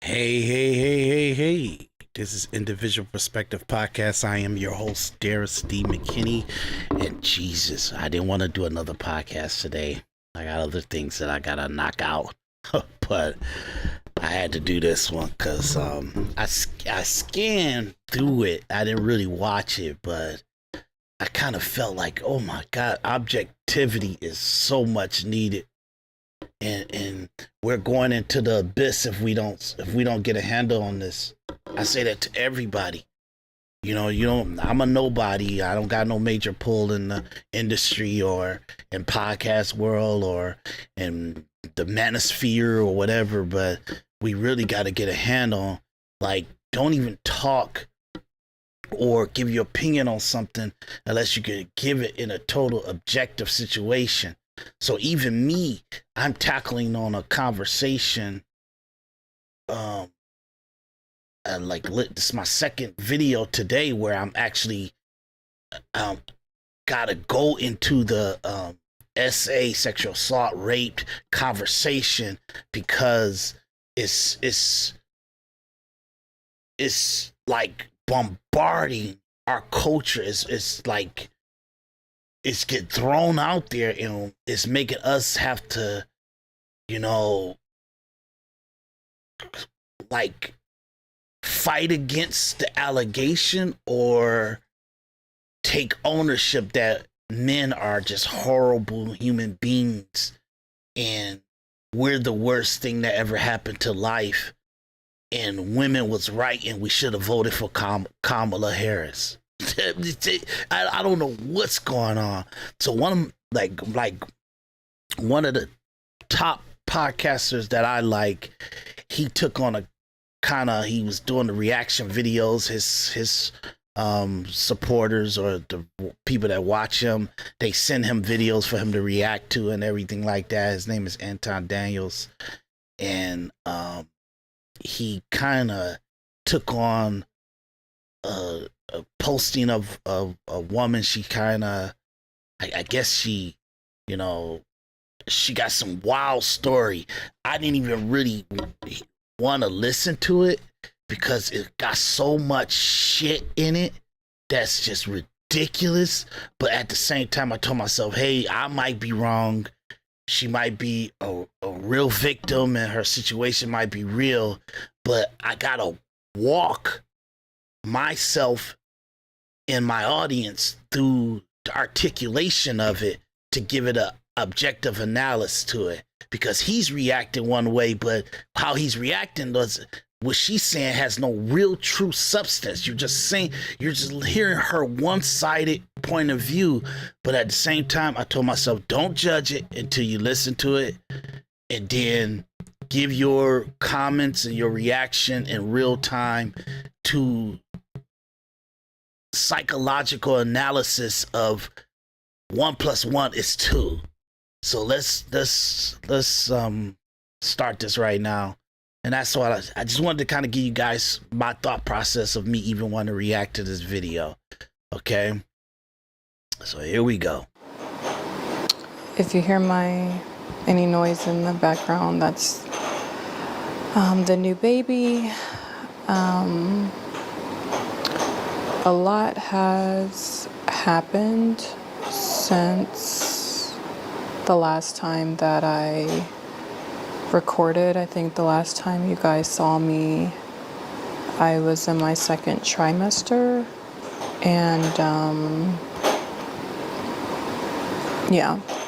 Hey. This is Individual Perspective Podcast. I am your host, Daris D. McKinney. And Jesus, I didn't want to do another podcast today. I got other things that I got to knock out. But I had to do this one because I scanned through it. I didn't really watch it, but I kind of felt like, oh my God, objectivity is so much needed. And we're going into the abyss if we don't get a handle on this. I say that to everybody. I'm a nobody. I don't got no major pull in the industry or in podcast world or in the manosphere or whatever, but we really got to get a handle. Like, don't even talk or give your opinion on something unless you can give it in a total objective situation. So even me, I'm tackling on a conversation. This is my second video today where I'm actually gotta go into the SA sexual assault, raped conversation because it's like bombarding our culture. It's like it's get thrown out there and it's making us have to, like fight against the allegation or take ownership that men are just horrible human beings and we're the worst thing that ever happened to life and women was right and we should have voted for Kamala Harris. I don't know what's going on. So one of the top podcasters that I like, he took on he was doing the reaction videos. His supporters or the people that watch him, they send him videos for him to react to and everything like that. His name is Anton Daniels, and he kind of took on a posting of a woman. She kind of, I guess she got some wild story. I didn't even really want to listen to it because it got so much shit in it that's just ridiculous. But at the same time, I told myself, hey, I might be wrong. She might be a real victim and her situation might be real, but I gotta walk myself and my audience through the articulation of it to give it a objective analysis to it, because he's reacting one way, but how he's reacting what she's saying has no real true substance. You're just hearing her one-sided point of view. But at the same time, I told myself, don't judge it until you listen to it, and then give your comments and your reaction in real time to psychological analysis of 1 + 1 is 2. So let's start this right now. And that's what I just wanted to kind of give you guys my thought process of me even wanting to react to this video. Okay, so here we go. If you hear any noise in the background, that's the new baby. A lot has happened since the last time that I recorded. I think the last time you guys saw me, I was in my second trimester, and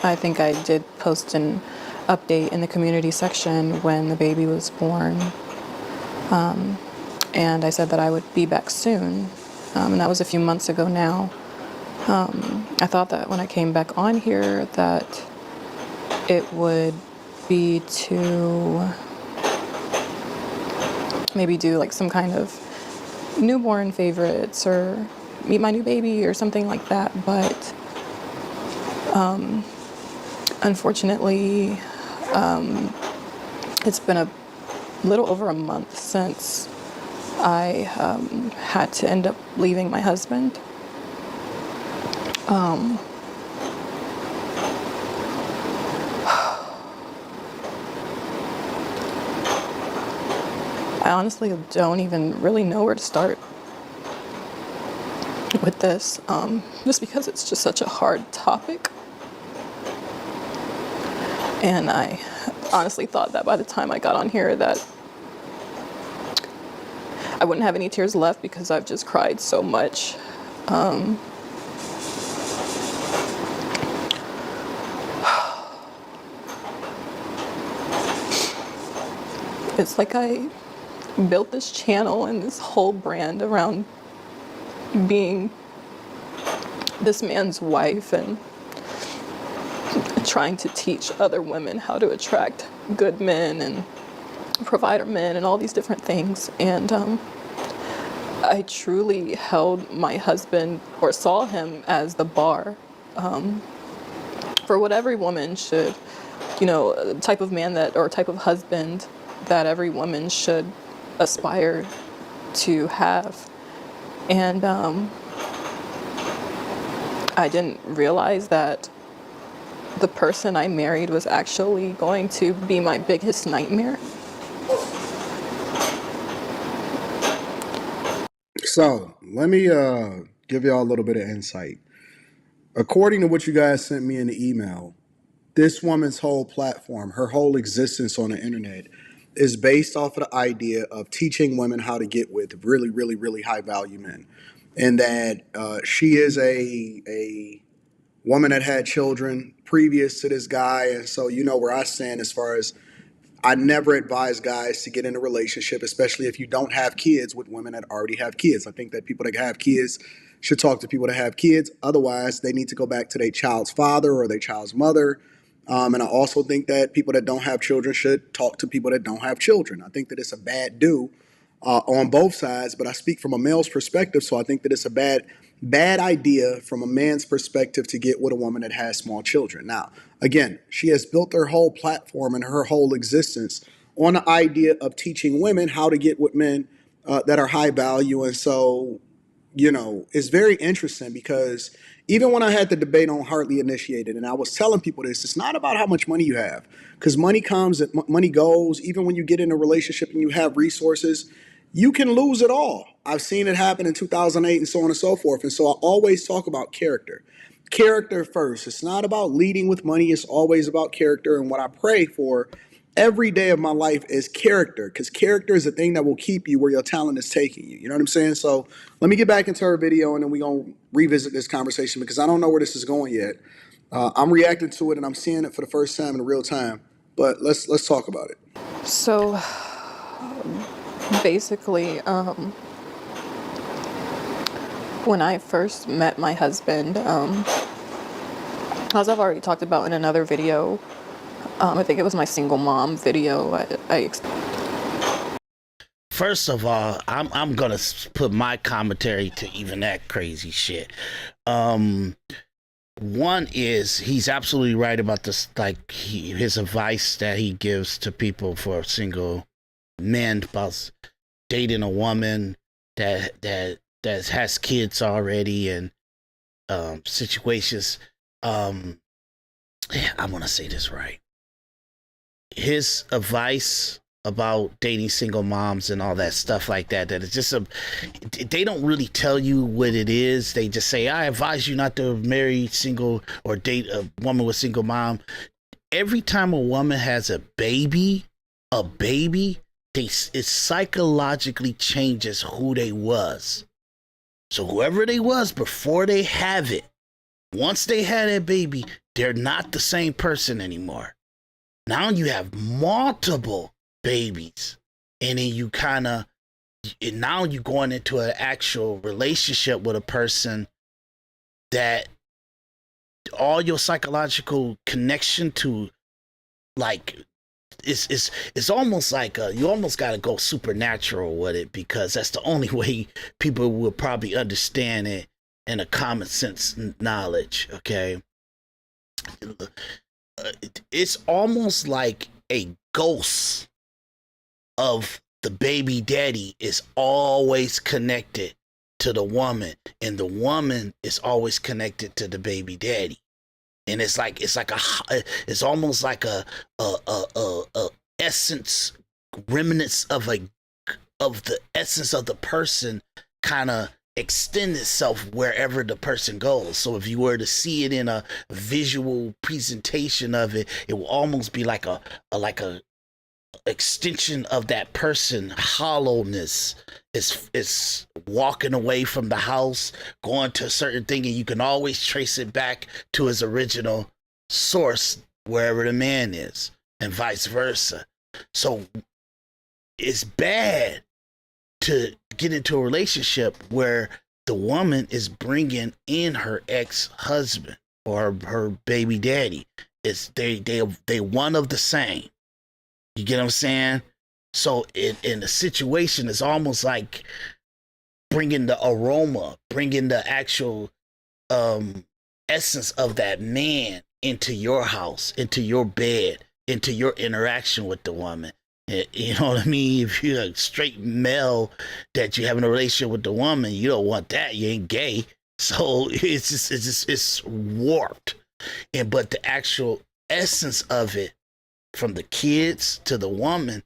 I think I did post an update in the community section when the baby was born, and I said that I would be back soon, and that was a few months ago now. I thought that when I came back on here that it would be to maybe do like some kind of newborn favorites or meet my new baby or something like that, but unfortunately it's been a little over a month since I had to end up leaving my husband. I honestly don't even really know where to start with this, just because it's just such a hard topic. And I honestly thought that by the time I got on here that I wouldn't have any tears left because I've just cried so much. It's like I built this channel and this whole brand around being this man's wife and trying to teach other women how to attract good men and provider men and all these different things. And I truly held my husband, or saw him, as the bar for what every woman should, type of man that, or type of husband that every woman should aspire to have. And I didn't realize that the person I married was actually going to be my biggest nightmare. So let me give y'all a little bit of insight. According to what you guys sent me in the email, this woman's whole platform, her whole existence on the internet, is based off of the idea of teaching women how to get with really, really, really high value men. And that she is a woman that had children previous to this guy. And so you know where I stand as far as I never advise guys to get in a relationship, especially if you don't have kids, with women that already have kids. I think that people that have kids should talk to people that have kids. Otherwise, they need to go back to their child's father or their child's mother. And I also think that people that don't have children should talk to people that don't have children. I think that it's a bad do on both sides, but I speak from a male's perspective, so I think that it's a bad idea from a man's perspective to get with a woman that has small children. Now, again, she has built her whole platform and her whole existence on the idea of teaching women how to get with men that are high value. And so, it's very interesting because even when I had the debate on Hardly Initiated, and I was telling people this, it's not about how much money you have, because money comes and money goes. Even when you get in a relationship and you have resources, you can lose it all. I've seen it happen in 2008 and so on and so forth. And so I always talk about character. Character first. It's not about leading with money. It's always about character. And what I pray for every day of my life is character, because character is the thing that will keep you where your talent is taking you. You know what I'm saying? So let me get back into her video and then we're going to revisit this conversation because I don't know where this is going yet. I'm reacting to it and I'm seeing it for the first time in real time. But let's talk about it. So basically, when I first met my husband, as I've already talked about in another video, I think it was my single mom video. First of all, I'm gonna put my commentary to even that crazy shit. One is he's absolutely right about this, like his advice that he gives to people for single men about dating a woman that has kids already and situations. I want to say this right. His advice about dating single moms and all that stuff like that it's just they don't really tell you what it is. They just say, I advise you not to marry single or date a woman with single mom. Every time a woman has a baby, it psychologically changes who they was. So whoever they was before they have it, once they had a baby, they're not the same person anymore. Now you have multiple babies, and then now you're going into an actual relationship with a person that all your psychological connection to, like, it's almost like you almost got to go supernatural with it, because that's the only way people will probably understand it in a common sense knowledge. Okay, it's almost like a ghost of the baby daddy is always connected to the woman, and the woman is always connected to the baby daddy. And it's almost like a essence, remnants of of the essence of the person kind of extend itself wherever the person goes. So if you were to see it in a visual presentation of it, it will almost be like a extension of that person. Hollowness is walking away from the house, going to a certain thing, and you can always trace it back to his original source, wherever the man is, and vice versa. So it's bad to get into a relationship where the woman is bringing in her ex-husband or her baby daddy. It's they one of the same. You get what I'm saying? So in the situation, it's almost like bringing the aroma, bringing the actual essence of that man into your house, into your bed, into your interaction with the woman. You know what I mean? If you're a straight male that you're having a relationship with the woman, you don't want that. You ain't gay. So it's warped. But the actual essence of it, from the kids to the woman,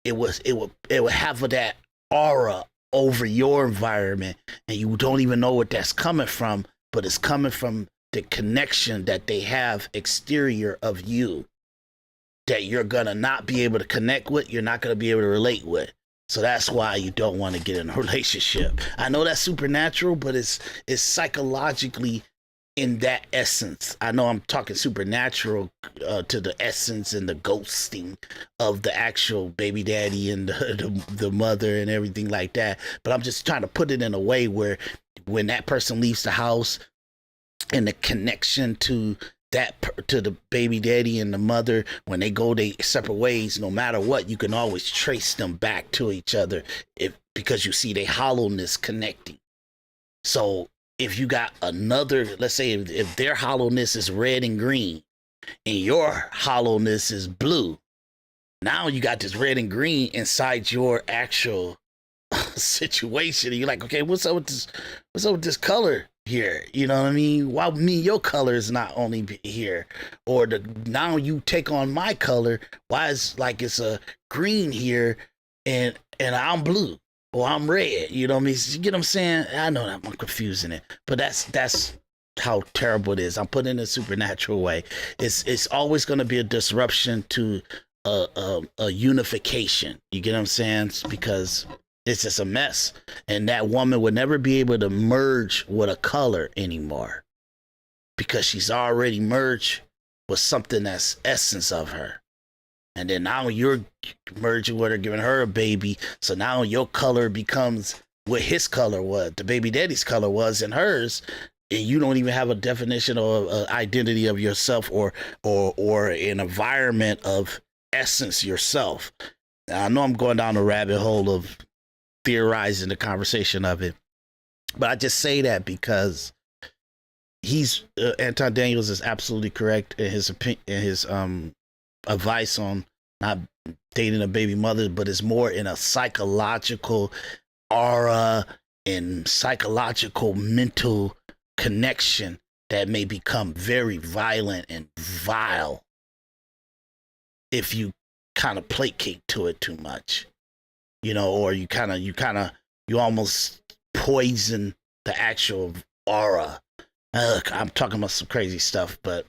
it would have that aura over your environment, and you don't even know what that's coming from, but it's coming from the connection that they have exterior of you, that you're gonna not be able to connect with, you're not gonna be able to relate with. So that's why you don't want to get in a relationship. I know that's supernatural, but it's psychologically in that essence. I know I'm talking supernatural to the essence and the ghosting of the actual baby daddy and the mother and everything like that. But I'm just trying to put it in a way where when that person leaves the house and the connection to to the baby daddy and the mother, when they go their separate ways, no matter what, you can always trace them back to each other because you see their hollowness connecting. So if you got another, let's say if their hollowness is red and green and your hollowness is blue, now you got this red and green inside your actual situation. And you're like, okay, what's up with this color here? You know what I mean? Why me, your color is not only here? Or now you take on my color. Why is like it's a green here and I'm blue? Or I'm red, you know what I mean? You get what I'm saying? I know that I'm confusing it, but that's how terrible it is. I'm putting it in a supernatural way. It's always going to be a disruption to a unification. You get what I'm saying? Because it's just a mess, and that woman would never be able to merge with a color anymore because she's already merged with something that's essence of her. And then now you're merging with her, giving her a baby. So now your color becomes what his color was, the baby daddy's color was, and hers. And you don't even have a definition or identity of yourself or an environment of essence yourself. Now, I know I'm going down a rabbit hole of theorizing the conversation of it, but I just say that because Anton Daniels is absolutely correct in his opinion, in his advice on not dating a baby mother, but it's more in a psychological aura and psychological mental connection that may become very violent and vile if you kind of placate to it too much, you know, or you almost poison the actual aura. I'm talking about some crazy stuff, but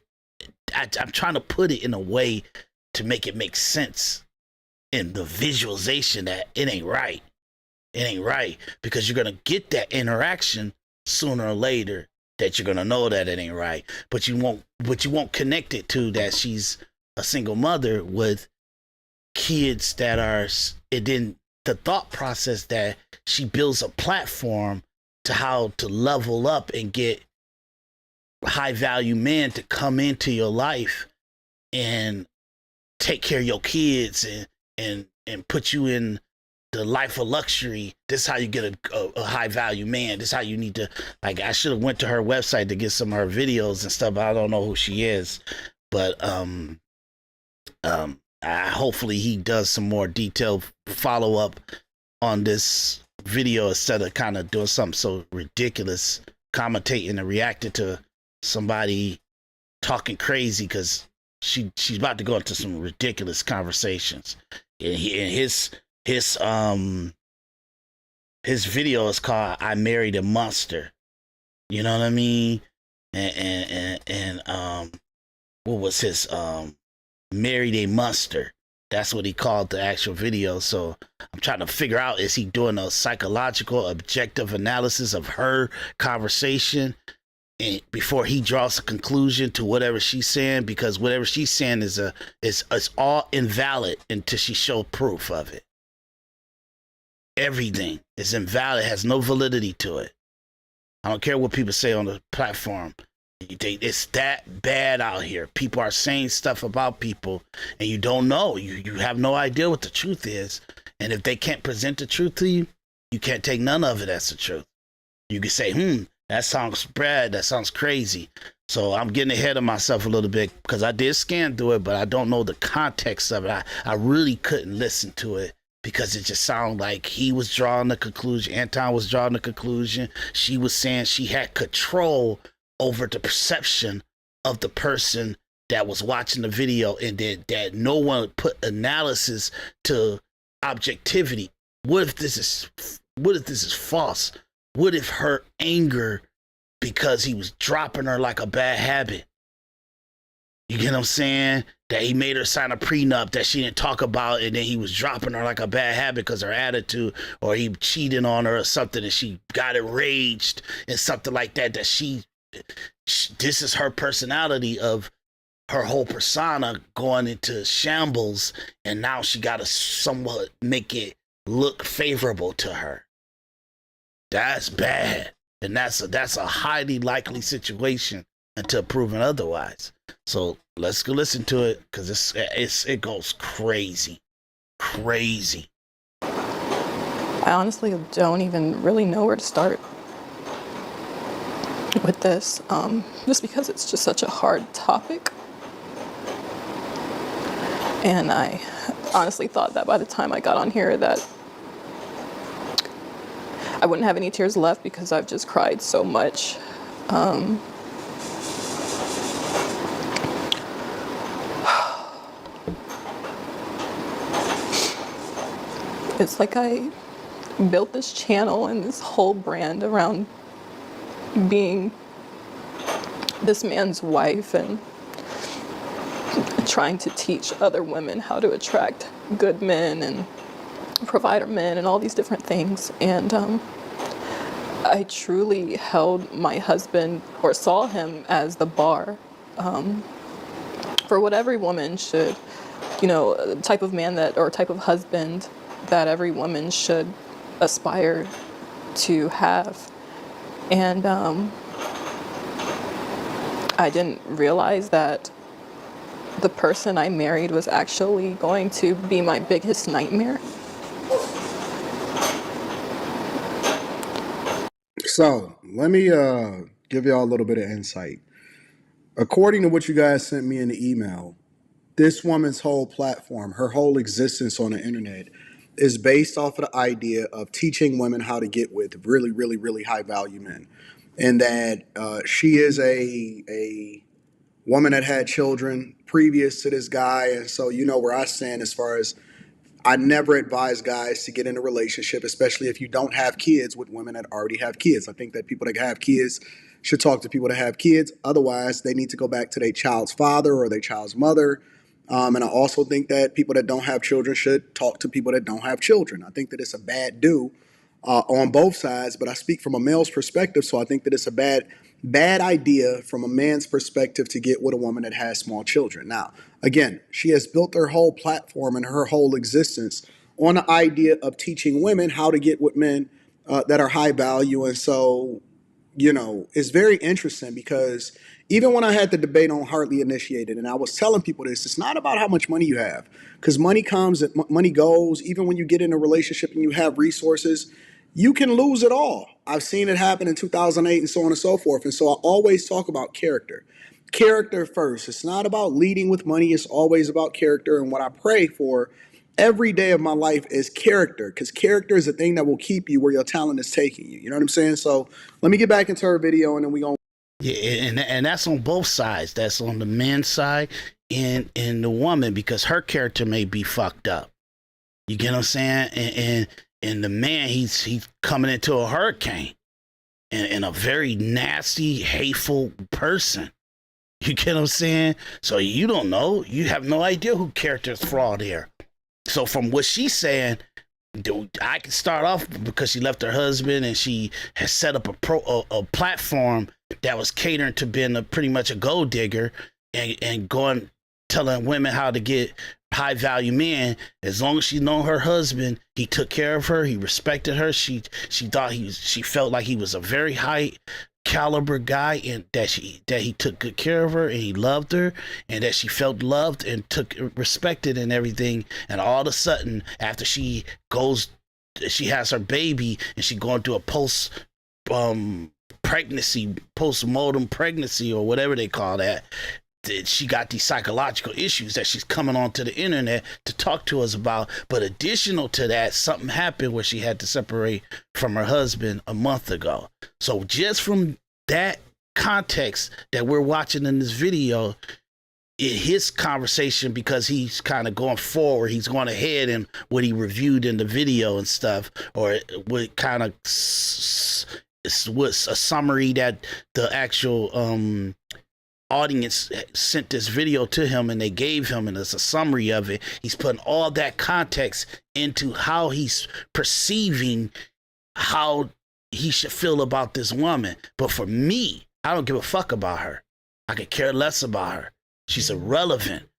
I'm trying to put it in a way to make it make sense in the visualization that it ain't right. It ain't right because you're going to get that interaction sooner or later that you're going to know that it ain't right, but you won't connect it to that she's a single mother with kids that are, it didn't, the thought process that she builds a platform to how to level up and get high value men to come into your life and take care of your kids and put you in the life of luxury. This is how you get a high value man. This is how you need to, like, I should have went to her website to get some of her videos and stuff, but I don't know who she is. But hopefully he does some more detailed follow up on this video instead of kind of doing something so ridiculous, commentating and reacting to somebody talking crazy, because she's about to go into some ridiculous conversations. And his his video is called "I Married a Monster." You know what I mean? And what was his married a monster? That's what he called the actual video. So I'm trying to figure out, is he doing a psychological objective analysis of her conversation and before he draws a conclusion to whatever she's saying? Because whatever she's saying is all invalid until she shows proof of it. Everything is invalid, has no validity to it. I don't care what people say on the platform. It's that bad out here. People are saying stuff about people and you don't know. You have no idea what the truth is. And if they can't present the truth to you, you can't take none of it as the truth. You can say, that sounds bad. That sounds crazy. So I'm getting ahead of myself a little bit because I did scan through it, but I don't know the context of it. I really couldn't listen to it because it just sounded like he was drawing the conclusion. Anton was drawing the conclusion. She was saying she had control over the perception of the person that was watching the video, and that no one put analysis to objectivity. What if this is false? What if her anger because he was dropping her like a bad habit? You get what I'm saying? That he made her sign a prenup that she didn't talk about, and then he was dropping her like a bad habit because her attitude, or he cheated on her or something, and she got enraged and something like that. That this is her personality of her whole persona going into shambles, and now she got to somewhat make it look favorable to her. That's bad, and that's a highly likely situation until proven otherwise. So let's go listen to it because it goes crazy. I honestly don't even really know where to start with this, just because it's just such a hard topic. And I honestly thought that by the time I got on here that I wouldn't have any tears left because I've just cried so much. It's like I built this channel and this whole brand around being this man's wife and trying to teach other women how to attract good men and provider men and all these different things. And I truly held my husband, or saw him, as the bar for what every woman should, type of man that, or type of husband that every woman should aspire to have. And I didn't realize that the person I married was actually going to be my biggest nightmare. So let me give y'all a little bit of insight. According to what you guys sent me in the email, this woman's whole platform, her whole existence on the internet, is based off of the idea of teaching women how to get with really, really, really high value men. And that she is a woman that had children previous to this guy. And so you know where I stand as far as, I never advise guys to get in a relationship, especially if you don't have kids, with women that already have kids. I think that people that have kids should talk to people that have kids. Otherwise, they need to go back to their child's father or their child's mother. And I also think that people that don't have children should talk to people that don't have children. I think that it's a bad do on both sides, but I speak from a male's perspective, so I think that it's a bad idea from a man's perspective to get with a woman that has small children. Now, again, she has built her whole platform and her whole existence on the idea of teaching women how to get with men that are high value. And so, it's very interesting because even when I had the debate on Hardly Initiated, and I was telling people this, it's not about how much money you have, because money comes and money goes. Even when you get in a relationship and you have resources, you can lose it all. I've seen it happen in 2008 and so on and so forth. And so I always talk about character. Character first. It's not about leading with money. It's always about character. And what I pray for every day of my life is character, because character is the thing that will keep you where your talent is taking you. You know what I'm saying? So let me get back into her video and then we going. Yeah, and that's on both sides. That's on the man's side and the woman, because her character may be fucked up. You get what I'm saying? And the man, he's coming into a hurricane and a very nasty, hateful person. You get what I'm saying? So you don't know. You have no idea who character is flawed here. So from what she's saying, I can start off because she left her husband and she has set up a platform that was catering to being pretty much a gold digger and going telling women how to get high value men. As long as she known her husband, he took care of her, he respected her. She thought she felt like he was a very high caliber guy and that he took good care of her and he loved her and that she felt loved and respected and everything. And all of a sudden, after she has her baby and she going through a postmortem pregnancy or whatever they call that, she got these psychological issues that she's coming onto the internet to talk to us about. But additional to that, something happened where she had to separate from her husband a month ago. So just from that context that we're watching in this video, his conversation, because he's kind of going forward, he's going ahead and what he reviewed in the video and stuff, or what kind of was a summary that the actual audience sent this video to him and they gave him, and it's a summary of it. He's putting all that context into how he's perceiving how he should feel about this woman. But for me, I don't give a fuck about her. I could care less about her. She's irrelevant.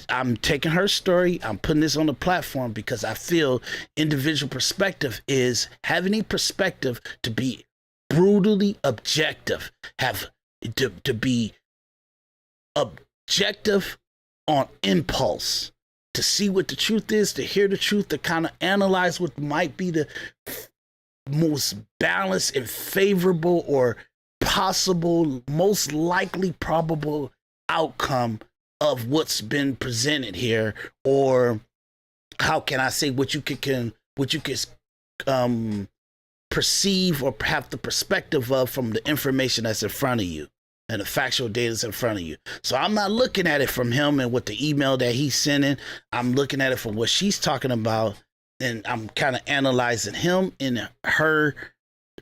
I'm taking her story, I'm putting this on the platform because I feel individual perspective is having a perspective to be brutally objective, to be objective on impulse, to see what the truth is, to hear the truth, to kind of analyze what might be the most balanced and favorable or possible, most likely probable outcome of what's been presented here, or how can I say what you can perceive or have the perspective of from the information that's in front of you and the factual data that's in front of you. So I'm not looking at it from him and what the email that he's sending. I'm looking at it from what she's talking about, and I'm kind of analyzing him and her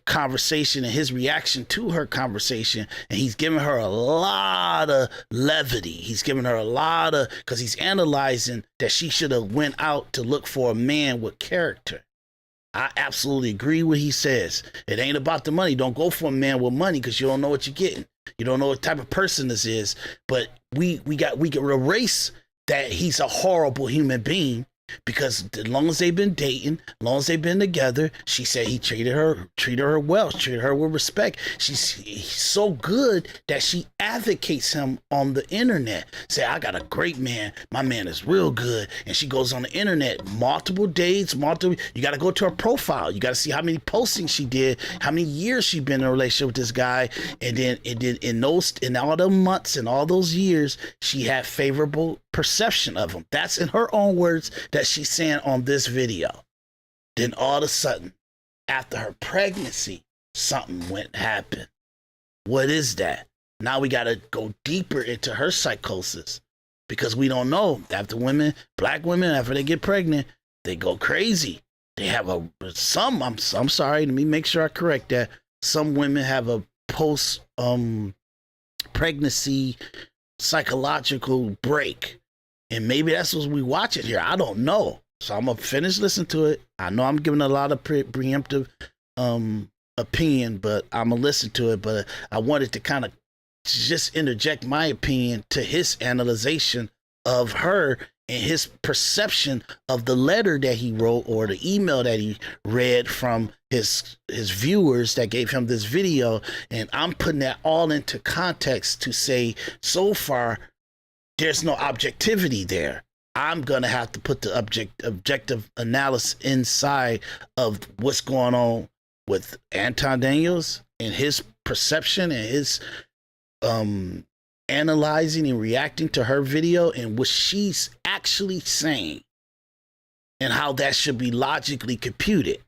conversation and his reaction to her conversation. And he's giving her a lot of levity. He's giving her a lot of, because he's analyzing that she should have went out to look for a man with character. I absolutely agree with what he says. It ain't about the money. Don't go for a man with money because you don't know what you're getting. You don't know what type of person this is. But we can erase that he's a horrible human being, because as long as they've been dating, as long as they've been together, she said he treated her well, treated her with respect. He's so good that she advocates him on the internet. Say, I got a great man. My man is real good. And she goes on the internet, multiple dates, you got to go to her profile. You got to see how many postings she did, how many years she's been in a relationship with this guy. And then in all the months and all those years, she had favorable perception of him. That's in her own words that she's saying on this video. Then all of a sudden, after her pregnancy, something happened. What is that? Now we got to go deeper into her psychosis, because we don't know. After black women, after they get pregnant, they go crazy. They have I'm sorry, let me make sure I correct that. Some women have a post pregnancy psychological break. And maybe that's what we watch it here. I don't know. So I'm going to finish listening to it. I know I'm giving a lot of preemptive opinion, but I'm going to listen to it. But I wanted to kind of just interject my opinion to his analyzation of her and his perception of the letter that he wrote or the email that he read from his viewers that gave him this video. And I'm putting that all into context to say, so far, there's no objectivity there. I'm going to have to put the objective analysis inside of what's going on with Anton Daniels and his perception and his analyzing and reacting to her video and what she's actually saying and how that should be logically computed.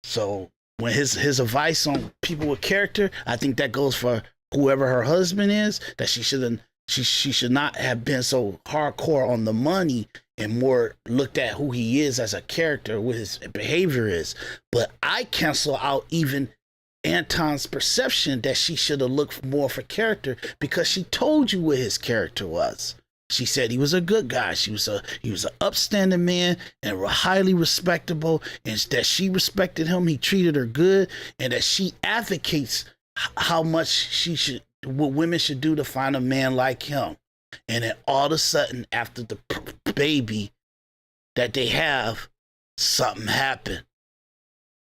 So when his advice on people with character, I think that goes for whoever her husband is, that she shouldn't She should not have been so hardcore on the money and more looked at who he is as a character, what his behavior is. But I cancel out even Anton's perception that she should have looked more for character, because she told you what his character was. She said he was a good guy. He was an upstanding man and highly respectable, and that she respected him. He treated her good, and that she advocates how much what women should do to find a man like him. And then all of a sudden, after the baby that they have, something happened.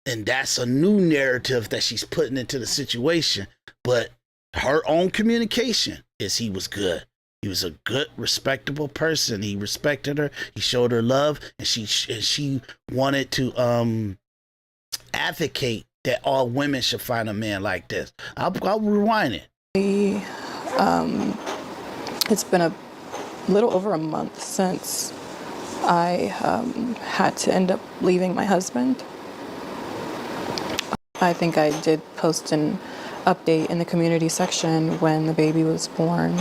And that's a new narrative that she's putting into the situation. But her own communication is he was good. He was a good, respectable person. He respected her. He showed her love, and she wanted to advocate that all women should find a man like this. I'll rewind it. It's been a little over a month since I had to end up leaving my husband. I think I did post an update in the community section when the baby was born.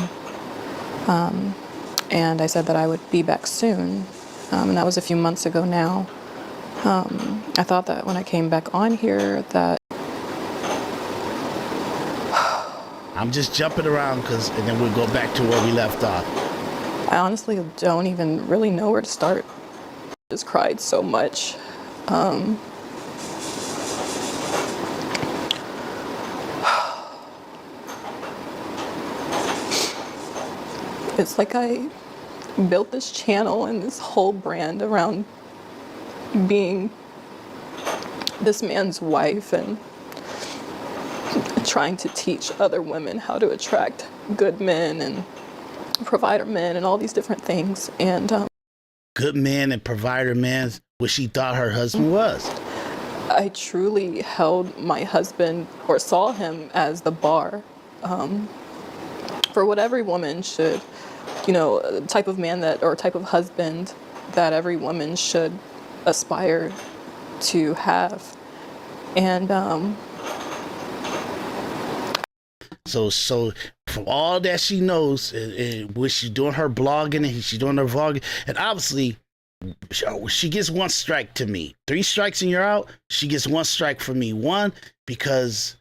And I said that I would be back soon. And that was a few months ago now. I thought that when I came back on here that... I'm just jumping around and then we'll go back to where we left off. I honestly don't even really know where to start. I just cried so much. It's like I built this channel and this whole brand around being this man's wife and trying to teach other women how to attract good men and provider men and all these different things. And good man and provider man, what she thought her husband was. I truly held my husband, or saw him, as the bar for what every woman should, type of man that, or type of husband that every woman should aspire to have. And so from all that she knows, when she's doing her blogging and she's doing her vlogging, and obviously she gets one strike to me. 3 strikes and you're out. She gets 1 strike from me. 1, because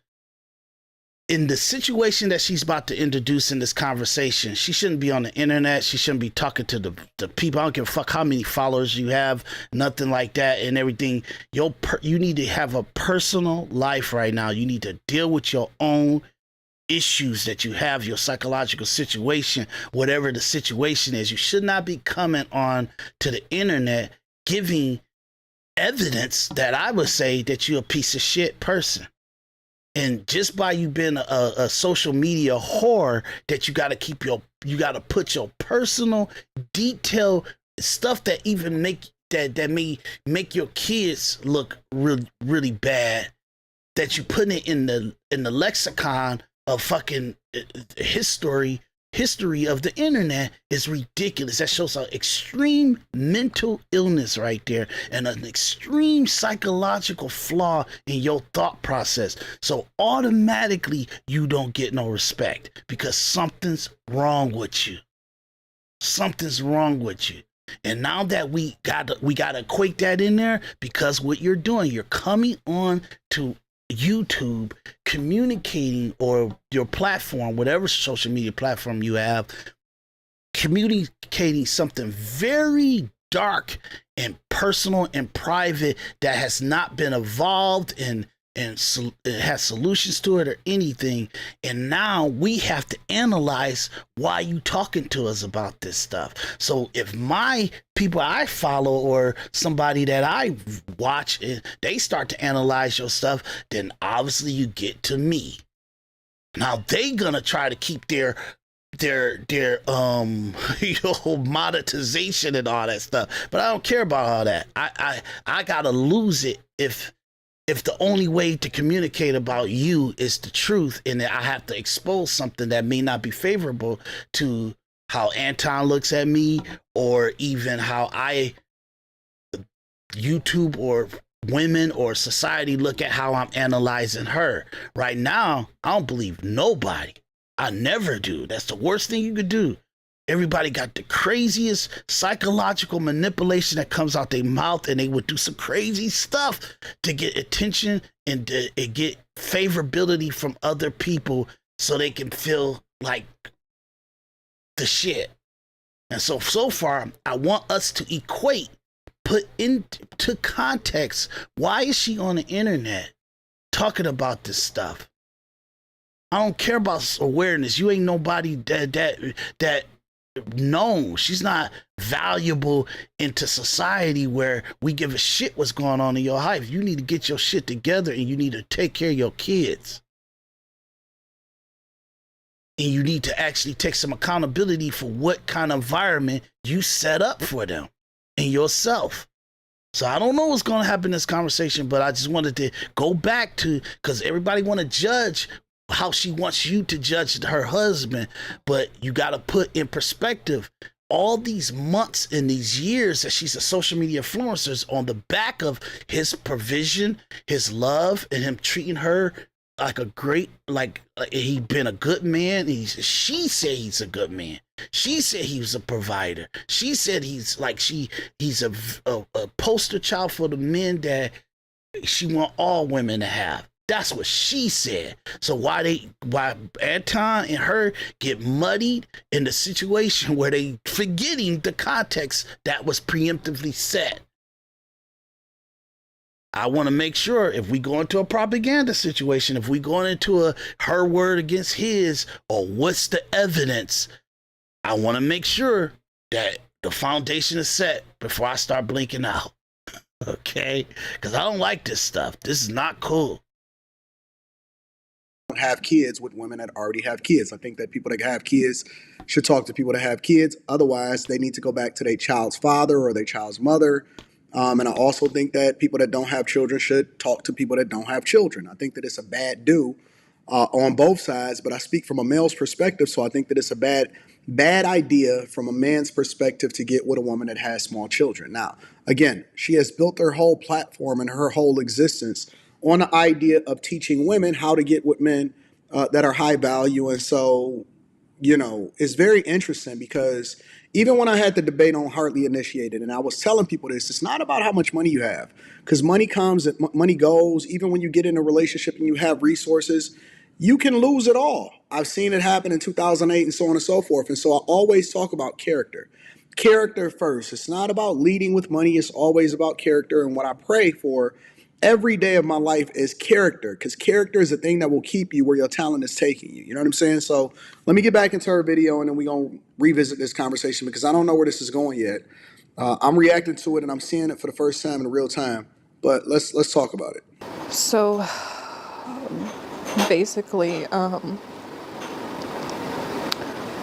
in the situation that she's about to introduce in this conversation, she shouldn't be on the internet. She shouldn't be talking to the people. I don't give a fuck how many followers you have, nothing like that and everything. You need to have a personal life right now. You need to deal with your own issues that you have, your psychological situation, whatever the situation is. You should not be coming on to the internet giving evidence that I would say that you're a piece of shit person. And just by you being a social media whore, that you got to put your personal detail stuff that even that may make your kids look really, really bad, that you put it in the lexicon of fucking history of the internet is ridiculous. That shows an extreme mental illness right there and an extreme psychological flaw in your thought process. So automatically you don't get no respect because something's wrong with you. Something's wrong with you. And now that we gotta equate that in there, because what you're doing, you're coming on to YouTube, communicating, or your platform, whatever social media platform you have, communicating something very dark and personal and private that has not been evolved and it has solutions to it or anything. And now we have to analyze why you talking to us about this stuff. So if my people I follow or somebody that I watch, they start to analyze your stuff, then obviously you get to me. Now they gonna try to keep their monetization and all that stuff, but I don't care about all that. I gotta lose it if the only way to communicate about you is the truth, and I have to expose something that may not be favorable to how Anton looks at me, or even how YouTube or women or society look at how I'm analyzing her. Right now, I don't believe nobody. I never do. That's the worst thing you could do. Everybody got the craziest psychological manipulation that comes out their mouth, and they would do some crazy stuff to get attention and to get favorability from other people so they can feel like the shit. And so far, I want us to put into context, why is she on the internet talking about this stuff? I don't care about awareness. You ain't nobody that known. She's not valuable into society where we give a shit what's going on in your life. You need to get your shit together, and you need to take care of your kids. And you need to actually take some accountability for what kind of environment you set up for them and yourself. So I don't know what's going to happen in this conversation, but I just wanted to go back to, because everybody want to judge how she wants you to judge her husband, but you got to put in perspective all these months and these years that she's a social media influencer on the back of his provision, his love, and him treating her like a great, like he been a good man. She said he's a good man. She said he was a provider. She said he's a poster child for the men that she want all women to have. That's what she said. So why Anton and her get muddied in the situation where they forgetting the context that was preemptively set. I want to make sure if we go into a propaganda situation, if we go into her word against his, or what's the evidence, I want to make sure that the foundation is set before I start blinking out. Okay? Because I don't like this stuff. This is not cool. Have kids with women that already have kids. I think that people that have kids should talk to people that have kids. Otherwise, they need to go back to their child's father or their child's mother. And I also think that people that don't have children should talk to people that don't have children. I think that it's a bad do on both sides, but I speak from a male's perspective, so I think that it's a bad idea from a man's perspective to get with a woman that has small children. Now, again, she has built her whole platform and her whole existence on the idea of teaching women how to get with men that are high value. And so, it's very interesting because even when I had the debate on Hardly Initiated, and I was telling people this, it's not about how much money you have, because money comes and money goes. Even when you get in a relationship and you have resources, you can lose it all. I've seen it happen in 2008 and so on and so forth. And so I always talk about character. Character first. It's not about leading with money. It's always about character. And what I pray for every day of my life is character, because character is the thing that will keep you where your talent is taking you. You know what I'm saying? So let me get back into her video, and then we're going to revisit this conversation because I don't know where this is going yet. I'm reacting to it, and I'm seeing it for the first time in real time. But let's talk about it. So basically,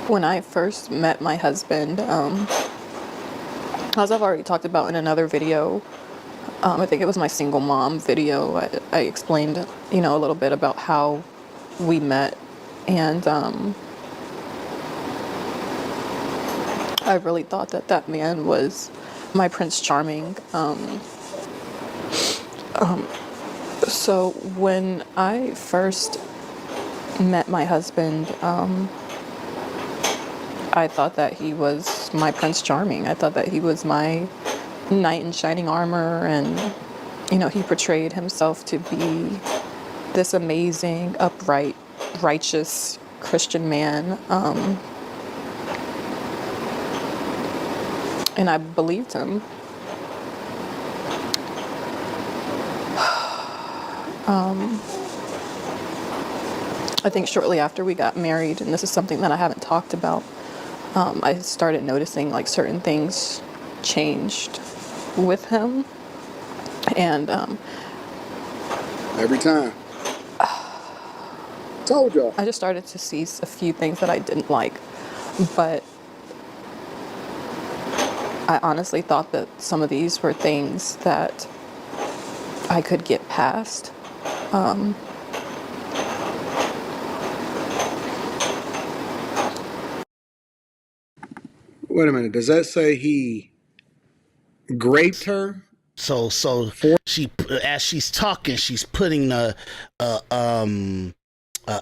when I first met my husband, as I've already talked about in another video, I think it was my single mom video, I explained, a little bit about how we met, and I really thought that man was my Prince Charming. So when I first met my husband, I thought that he was my Prince Charming. I thought that he was my knight in shining armor, and he portrayed himself to be this amazing, upright, righteous Christian man, and I believed him. I think shortly after we got married, and this is something that I haven't talked about, I started noticing like certain things changed with him, and Every time. Told y'all. I just started to see a few things that I didn't like, but I honestly thought that some of these were things that I could get past. Wait a minute. Does that say he raped her? So she, as she's talking, she's putting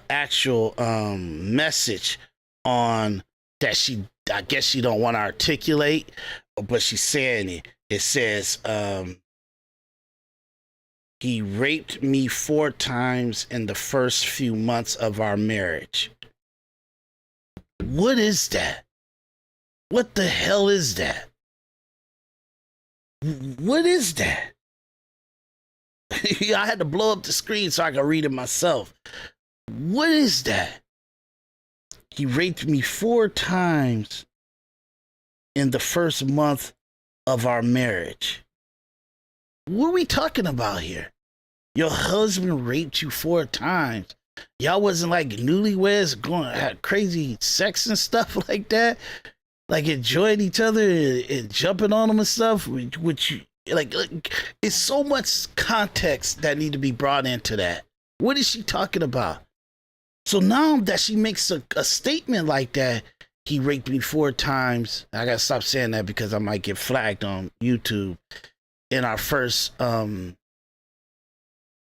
actual message on that I guess she don't want to articulate, but she's saying it. It says, he raped me 4 times in the first few months of our marriage. What is that? What the hell is that? What is that? I had to blow up the screen so I could read it myself. What is that? He raped me 4 times in the first month of our marriage. What are we talking about here? Your husband raped you 4 times. Y'all wasn't like newlyweds going had crazy sex and stuff like that, like enjoying each other and jumping on them and stuff. Which you like it's so much context that need to be brought into that. What is she talking about? So now that she makes a statement like that, he raped me 4 times. I gotta stop saying that because I might get flagged on YouTube. In our first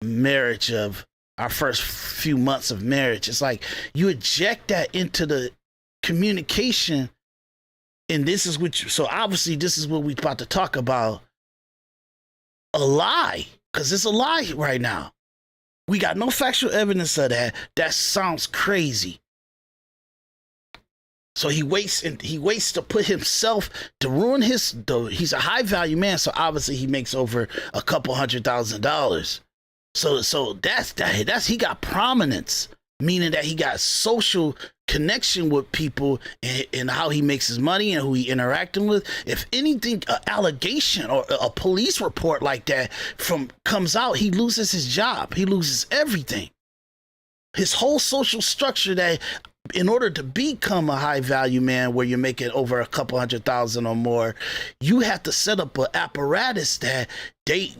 marriage of our first few months of marriage, it's like you eject that into the communication, and this is what so obviously this is what we're about to talk about. A lie, because it's a lie right now. We got no factual evidence of that. That sounds crazy. So he waits to put himself to ruin he's a high value man, so obviously he makes over $200,000. So that's he got prominence, meaning that he got social connection with people and how he makes his money and who he interacting with. If anything, an allegation or a police report like that comes out, he loses his job. He loses everything. His whole social structure that in order to become a high value man where you're making over $200,000 or more, you have to set up an apparatus that they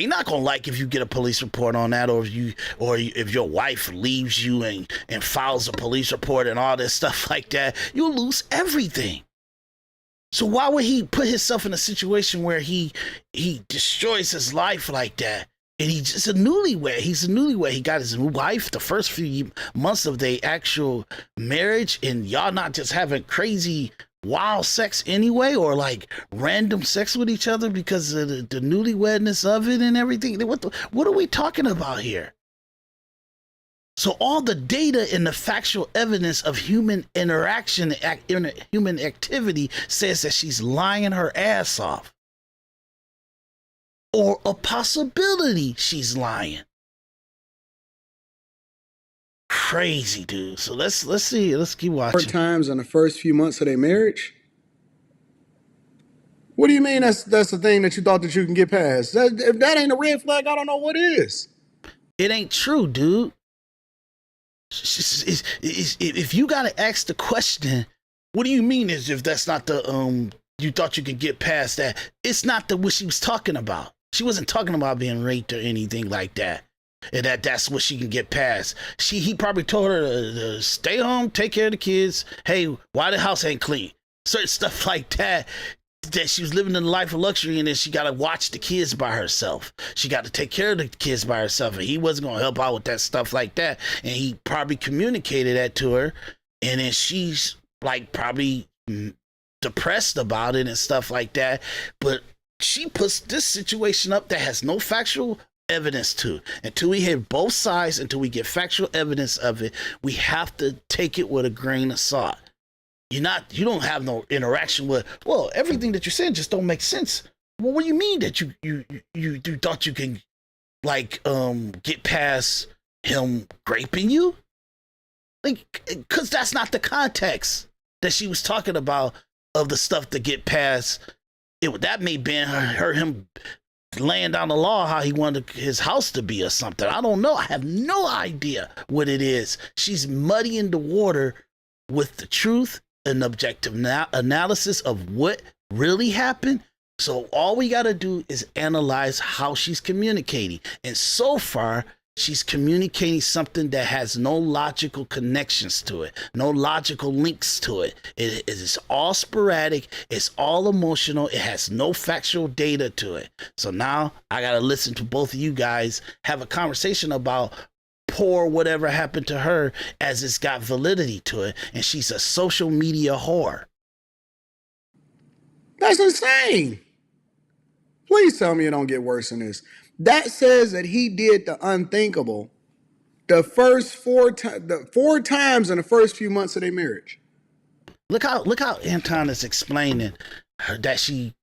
not gonna like if you get a police report on that, or if your wife leaves you and files a police report and all this stuff like that, you'll lose everything. So why would he put himself in a situation where he destroys his life like that? And he's just a newlywed. He's a newlywed. He got his wife the first few months of their actual marriage, and y'all not just having crazy wild sex anyway, or like random sex with each other because of the newlywedness of it and everything. What are we talking about here? So all the data and the factual evidence of human interaction, human activity says that she's lying her ass off. Or a possibility she's lying. Crazy, dude. So let's see. Let's keep watching. 4 times in the first few months of their marriage? What do you mean that's the thing that you thought that you can get past? If that ain't a red flag, I don't know what is. It ain't true, dude. If you gotta ask the question, what do you mean is if that's not the you thought you could get past that? It's not what she was talking about. She wasn't talking about being raped or anything like that. And that's what she can get past. He probably told her to stay home, take care of the kids. Hey, why the house ain't clean? Certain stuff like that. That she was living in a life of luxury, and then she got to watch the kids by herself. She got to take care of the kids by herself, and he wasn't going to help out with that stuff like that. And he probably communicated that to her, and then she's like probably depressed about it and stuff like that. But she puts this situation up that has no factual evidence to. Until we hear both sides, until we get factual evidence of it, we have to take it with a grain of salt. You don't have no interaction with, well, everything that you're saying just don't make sense. Well, what do you mean that you thought you can like get past him raping you? Like, because that's not the context that she was talking about of the stuff to get past. That may be him laying down the law how he wanted his house to be or something. I don't know. I have no idea what it is. She's muddying the water with the truth and objective analysis of what really happened. So all we got to do is analyze how she's communicating. And so far, she's communicating something that has no logical connections to it, no logical links to it. It is all sporadic. It's all emotional. It has no factual data to it. So now I got to listen to both of you guys have a conversation about pour whatever happened to her as it's got validity to it. And she's a social media whore. That's insane. Please tell me it don't get worse than this. That says that he did the unthinkable the first four times in the first few months of their marriage. Look how Anton is explaining that he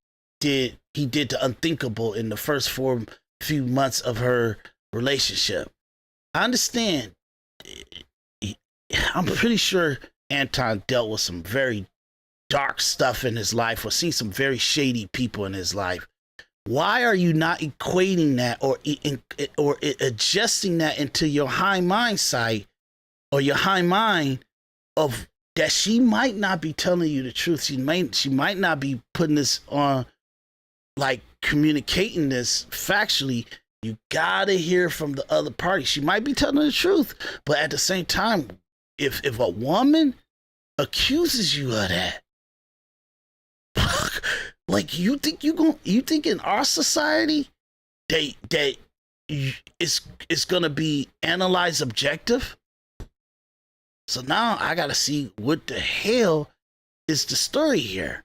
did the unthinkable in the first few months of her relationship. I understand. I'm pretty sure Anton dealt with some very dark stuff in his life or seen some very shady people in his life. Why are you not equating that or adjusting that into your high mind sight or your high mind of that she might not be telling you the truth? She might not be putting this on, like communicating this factually. You gotta hear from the other party. She might be telling the truth, but at the same time, if a woman accuses you of that, like you think in our society that it's gonna be analyzed objective? So now I gotta see what the hell is the story here.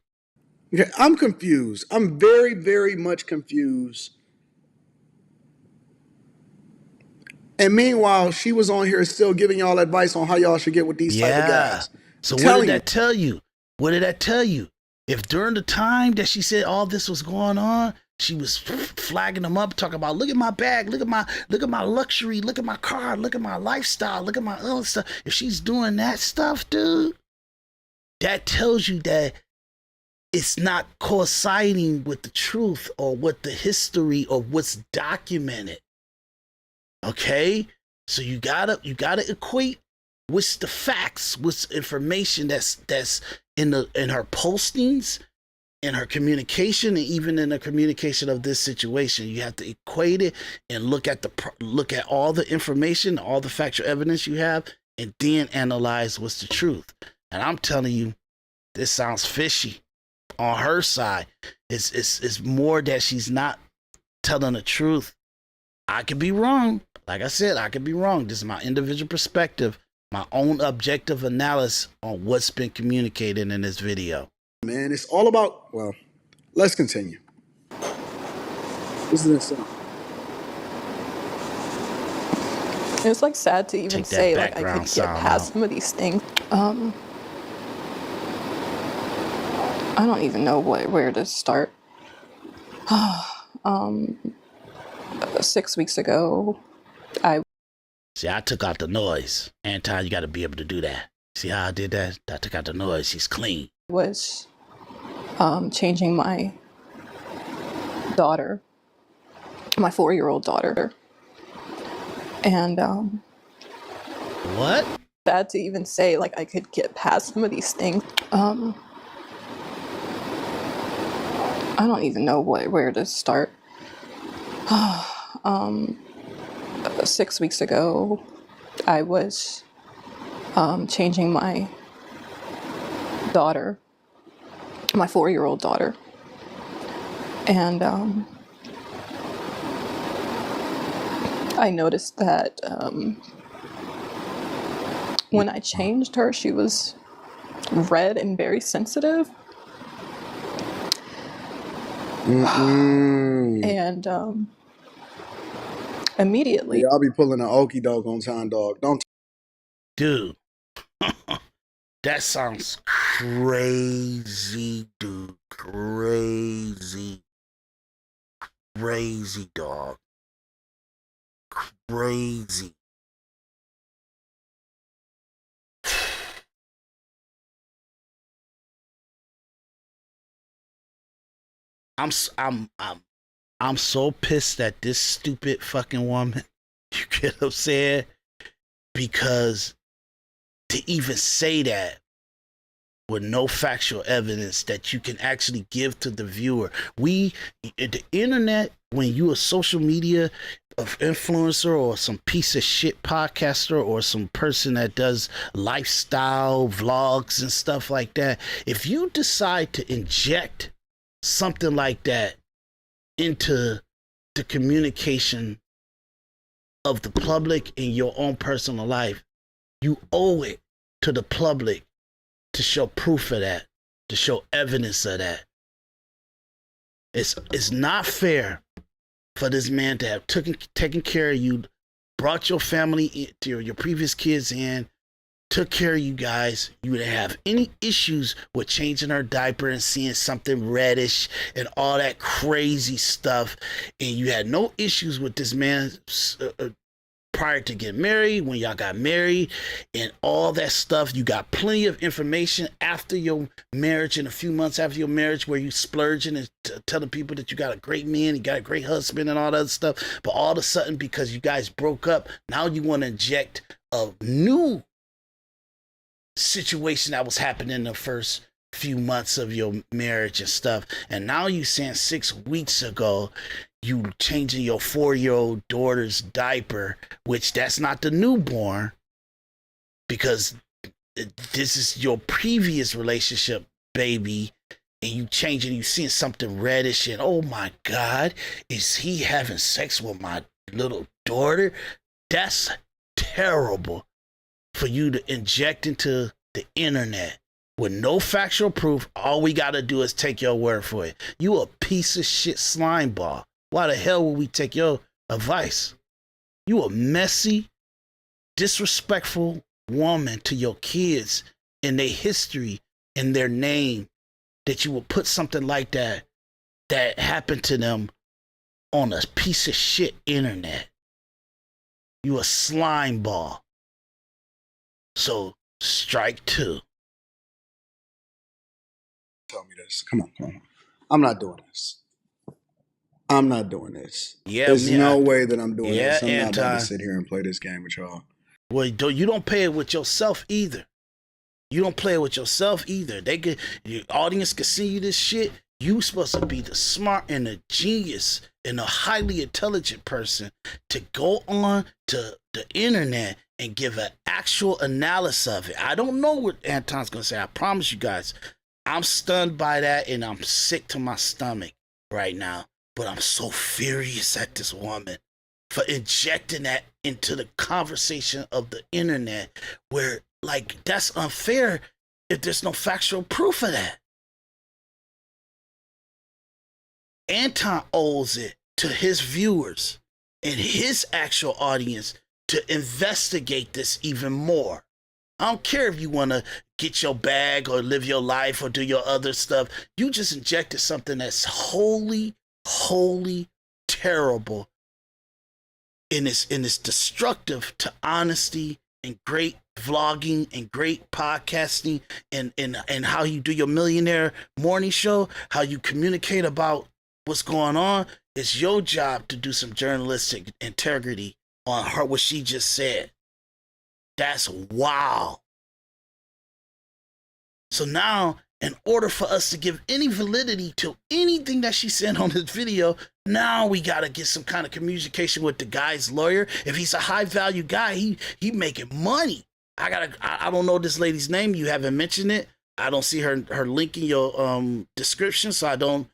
Okay, I'm confused. I'm very, very much confused. And meanwhile, she was on here still giving y'all advice on how y'all should get with these type of guys. So what did that tell you? What did that tell you? If during the time that she said all this was going on, she was flagging them up, talking about, look at my bag, look at my luxury, look at my car, look at my lifestyle, look at my other stuff. If she's doing that stuff, dude, that tells you that it's not coinciding with the truth or with the history or what's documented. Okay? So you gotta equate what's the facts, what's information that's in her postings, in her communication, and even in the communication of this situation. You have to equate it and look at all the information, all the factual evidence you have, and then analyze what's the truth. And I'm telling you, this sounds fishy. On her side, it's more that she's not telling the truth. I could be wrong. Like I said, I could be wrong. This is my individual perspective, my own objective analysis on what's been communicated in this video. Man, it's all about, well, let's continue. This is insane. It's like sad to even say like I could get past some of these things. I don't even know where to start. 6 weeks ago, I took out the noise. Anton, you got to be able to do that. See how I did that? I took out the noise. He's clean. Was changing my daughter, my 4-year-old daughter, and what? Sad to even say like I could get past some of these things. I don't even know where to start. 6 weeks ago, I was changing my daughter, my 4-year-old daughter, and I noticed that when I changed her, she was red and very sensitive. And immediately, y'all be pulling an okie doke on Time Dog. Don't, dude. That sounds crazy, dude. Crazy, dog. Crazy. I'm so pissed at this stupid fucking woman. You get what I'm saying? Because to even say that with no factual evidence that you can actually give to the viewer. The internet, when you a social media influencer or some piece of shit podcaster or some person that does lifestyle vlogs and stuff like that, if you decide to inject something like that into the communication of the public in your own personal life, you owe it to the public to show proof of that, to show evidence of that. It's not fair for this man to have taken care of you, brought your family, your previous kids in, took care of you guys. You didn't have any issues with changing her diaper and seeing something reddish and all that crazy stuff. And you had no issues with this man prior to getting married, when y'all got married and all that stuff. You got plenty of information after your marriage and a few months after your marriage where you splurging and telling people that you got a great man, you got a great husband and all that other stuff. But all of a sudden, because you guys broke up, now you want to inject a new situation that was happening in the first few months of your marriage and stuff. And now you saying 6 weeks ago you changing your 4-year-old daughter's diaper, which that's not the newborn, because this is your previous relationship baby, and you changing, you seeing something reddish, and oh my God, is he having sex with my little daughter? That's terrible for you to inject into the internet with no factual proof. All we got to do is take your word for it. You a piece of shit slime ball. Why the hell would we take your advice? You a messy, disrespectful woman to your kids and their history and their name, that you would put something like that happened to them on a piece of shit internet. You a slime ball. So strike 2. Tell me this. Come on. I'm not doing this. Yeah, There's man. no way that I'm doing this. I'm Anton. not about to sit here and play this game with y'all. Well, you don't play it with yourself either. You don't play it with yourself either. Your audience can see you this shit. You supposed to be the smart and the genius and a highly intelligent person to go on to the internet and give an actual analysis of it. I don't know what Anton's going to say. I promise you guys, I'm stunned by that and I'm sick to my stomach right now. But I'm so furious at this woman for injecting that into the conversation of the internet, where, like, that's unfair if there's no factual proof of that. Anton owes it to his viewers and his actual audience to investigate this even more. I don't care if you want to get your bag or live your life or do your other stuff. You just injected something that's wholly terrible, and it's destructive to honesty and great vlogging and great podcasting and how you do your millionaire morning show, how you communicate about what's going on. It's your job to do some journalistic integrity on her, what she just said. That's wow. So now, in order for us to give any validity to anything that she said on this video, now we got to get some kind of communication with the guy's lawyer. If he's a high value guy, he making money. I don't know this lady's name. You haven't mentioned it. I don't see her link in your description, so I don't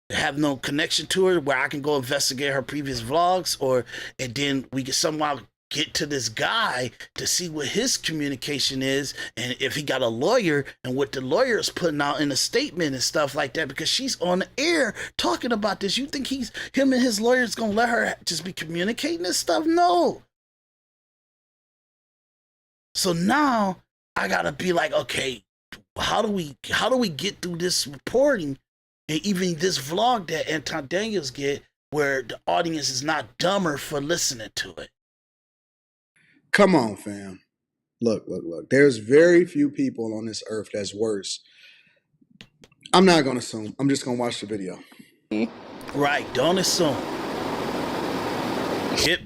have no connection to her where I can go investigate her previous vlogs, and then we can somehow get to this guy to see what his communication is, and if he got a lawyer and what the lawyer is putting out in a statement and stuff like that, because she's on the air talking about this. You think him and his lawyer is gonna let her just be communicating this stuff? No. So now I gotta be like, okay, how do we get through this reporting and even this vlog that Anton Daniels get, where the audience is not dumber for listening to it? Come on, fam. Look. There's very few people on this earth that's worse. I'm not going to assume. I'm just going to watch the video. Right. Don't assume.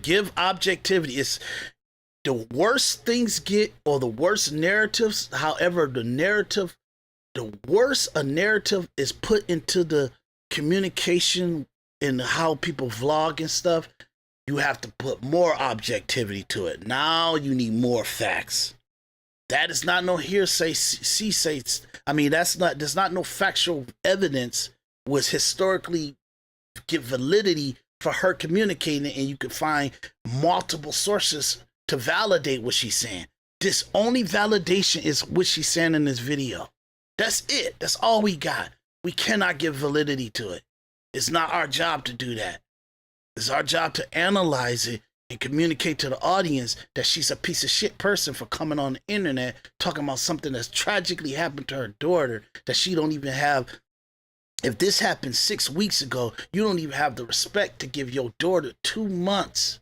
Give objectivity. It's the worse things get, or the worse narratives. However, the worse a narrative is put into the communication and how people vlog and stuff, you have to put more objectivity to it. Now you need more facts. That is not no hearsay, I mean, there's not no factual evidence was historically give validity for her communicating, and you can find multiple sources to validate what she's saying. This only validation is what she's saying in this video. That's it. That's all we got. We cannot give validity to it. It's not our job to do that. It's our job to analyze it and communicate to the audience that she's a piece of shit person for coming on the internet talking about something that's tragically happened to her daughter that she don't even have. If this happened 6 weeks ago, you don't even have the respect to give your daughter 2 months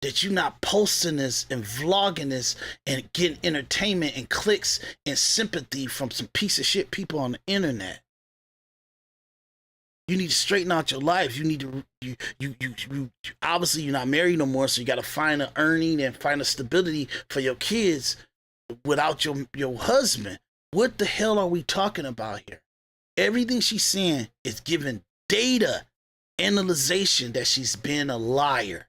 that you're not posting this and vlogging this and getting entertainment and clicks and sympathy from some piece of shit people on the internet. You need to straighten out your life. You need to, you obviously you're not married no more, so you got to find an earning and find a stability for your kids without your husband. What the hell are we talking about here? Everything she's saying is giving data, analyzation that she's been a liar.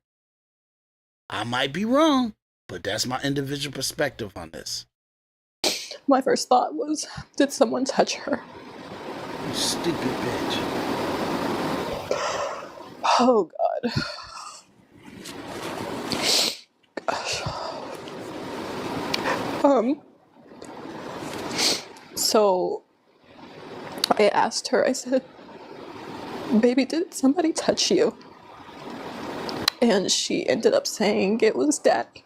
I might be wrong, but that's my individual perspective on this. My first thought was, did someone touch her? You stupid bitch. Oh, God. Gosh. So I asked her, I said, baby, did somebody touch you? And she ended up saying it was Daddy.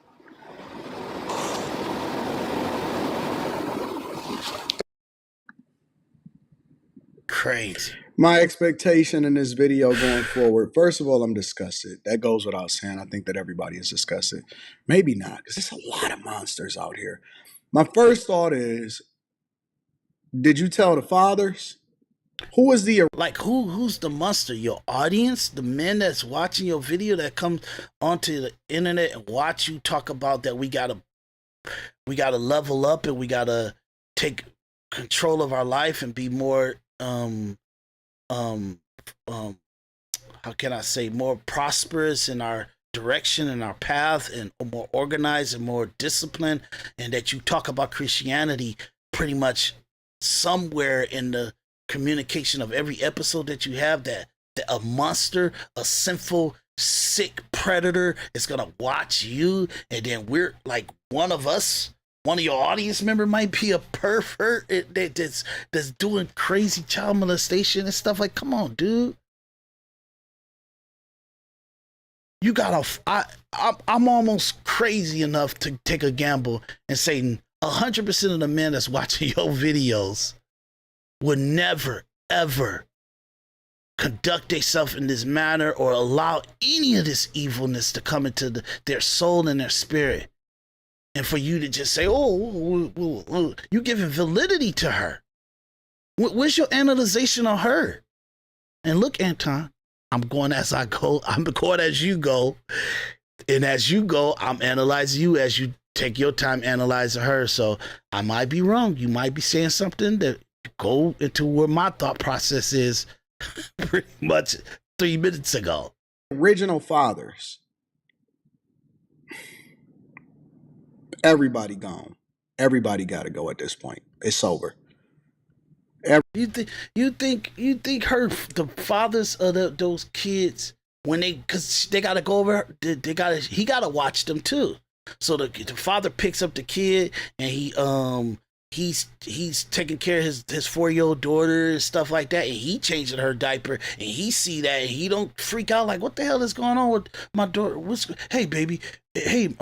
Crazy. My expectation in this video going forward, first of all, I'm disgusted. That goes without saying. I think that everybody is disgusted. Maybe not, because there's a lot of monsters out here. My first thought is, did you tell the fathers? Who is the who's the monster? Your audience, the men that's watching your video that come onto the internet and watch you talk about that we gotta level up and we gotta take control of our life and be more how can I say, more prosperous in our direction and our path and more organized and more disciplined, and that you talk about Christianity pretty much somewhere in the communication of every episode that you have, that a monster, a sinful, sick predator is gonna watch you, and then we're like one of your audience member might be a pervert that's doing crazy child molestation and stuff. Like, come on, dude. You gotta. I'm almost crazy enough to take a gamble and say 100% of the men that's watching your videos would never ever conduct themselves in this manner or allow any of this evilness to come into their soul and their spirit. And for you to just say, oh, you're giving validity to her. Where's your analyzation on her? And look, Anton, I'm going as I go. I'm going as you go. And as you go, I'm analyzing you as you take your time analyzing her. So I might be wrong. You might be saying something that go into where my thought process is pretty much 3 minutes ago. original fathers? Everybody gone. Everybody got to go at this point. It's over. You think the fathers of those kids, when because they gotta go over, he gotta watch them too. So the father picks up the kid and he's taking care of his 4-year-old daughter and stuff like that, and he changing her diaper, and he see that and he don't freak out like, what the hell is going on with my daughter? Hey baby, hey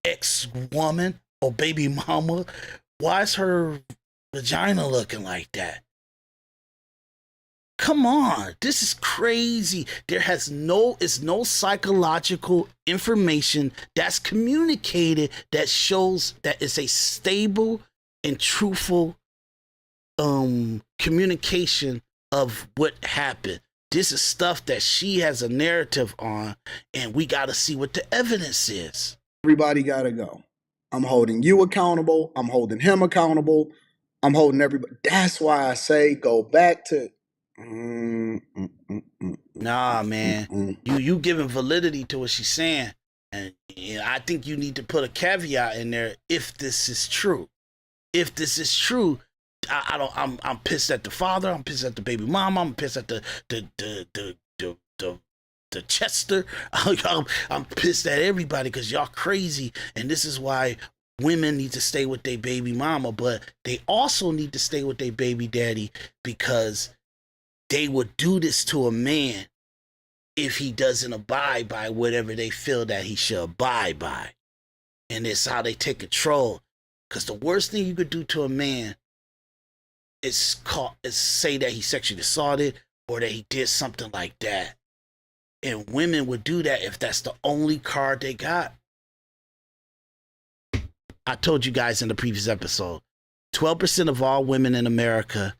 ex-woman or baby mama, why is her vagina looking like that? Come on, this is crazy. It's no psychological information that's communicated that shows that it's a stable and truthful communication of what happened. This is stuff that she has a narrative on, and we got to see what the evidence is. Everybody got to go. I'm holding you accountable. I'm holding him accountable. I'm holding everybody. That's why I say go back to... Nah, man. You giving validity to what she's saying, and I think you need to put a caveat in there. If this is true, I'm pissed at the father. I'm pissed at the baby mama. I'm pissed at the the Chester. I'm pissed at everybody because y'all crazy, and this is why women need to stay with their baby mama, but they also need to stay with their baby daddy because they would do this to a man if he doesn't abide by whatever they feel that he should abide by. And it's how they take control. Because the worst thing you could do to a man is say that he sexually assaulted or that he did something like that. And women would do that if that's the only card they got. I told you guys in the previous episode, 12% of all women in America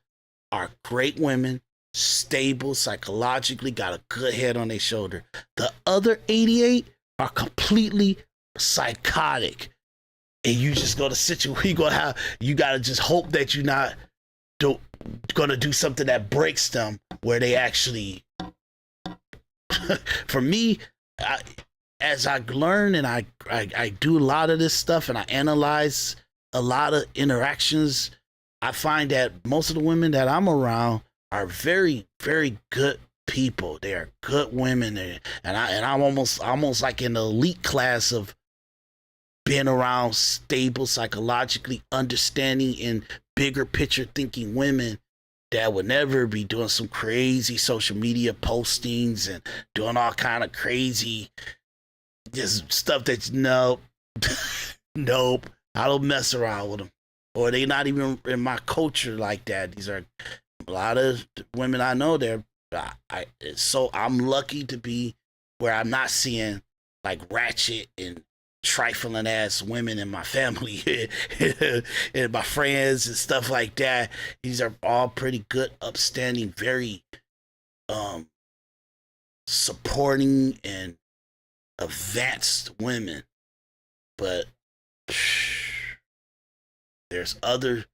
are great women, stable, psychologically, got a good head on their shoulder. The other 88 are completely psychotic. And you just go to situation you gotta just hope that you're not gonna do something that breaks them where they actually for me, as I learn and I do a lot of this stuff and I analyze a lot of interactions, I find that most of the women that I'm around are very, very good people. They are good women, and I'm almost like in the elite class of being around stable, psychologically understanding and bigger picture thinking women that would never be doing some crazy social media postings and doing all kind of crazy just stuff that nope, nope, I don't mess around with them, or they not even in my culture like that. These are a lot of women I know. So I'm lucky to be where I'm not seeing like ratchet and trifling ass women in my family and my friends and stuff like that. These are all pretty good, upstanding, very supporting and advanced women. But there's other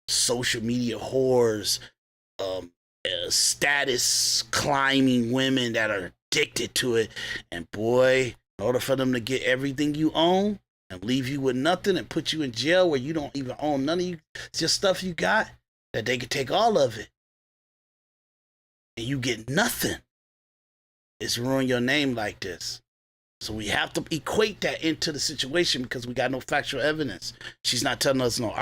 social media whores, status climbing women that are addicted to it, and boy, in order for them to get everything you own and leave you with nothing and put you in jail where you don't even own none of your stuff you got, that they can take all of it and you get nothing. It's ruin your name like this. So we have to equate that into the situation because we got no factual evidence. She's not telling us no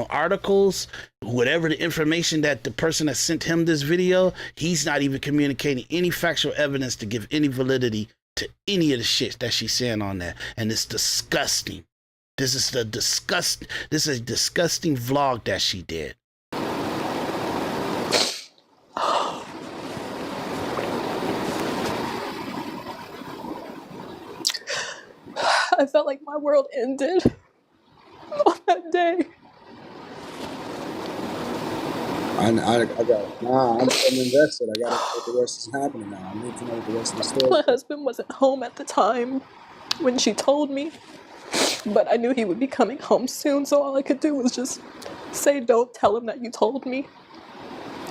articles, whatever the information that the person that sent him this video, he's not even communicating any factual evidence to give any validity to any of the shit that she's saying on that. And it's disgusting. This is a disgusting vlog that she did. I felt like my world ended on that day. I'm invested. I got to know what the rest is happening now. I need to know what the rest of the story. My husband wasn't home at the time when she told me, but I knew he would be coming home soon, so all I could do was just say, don't tell him that you told me.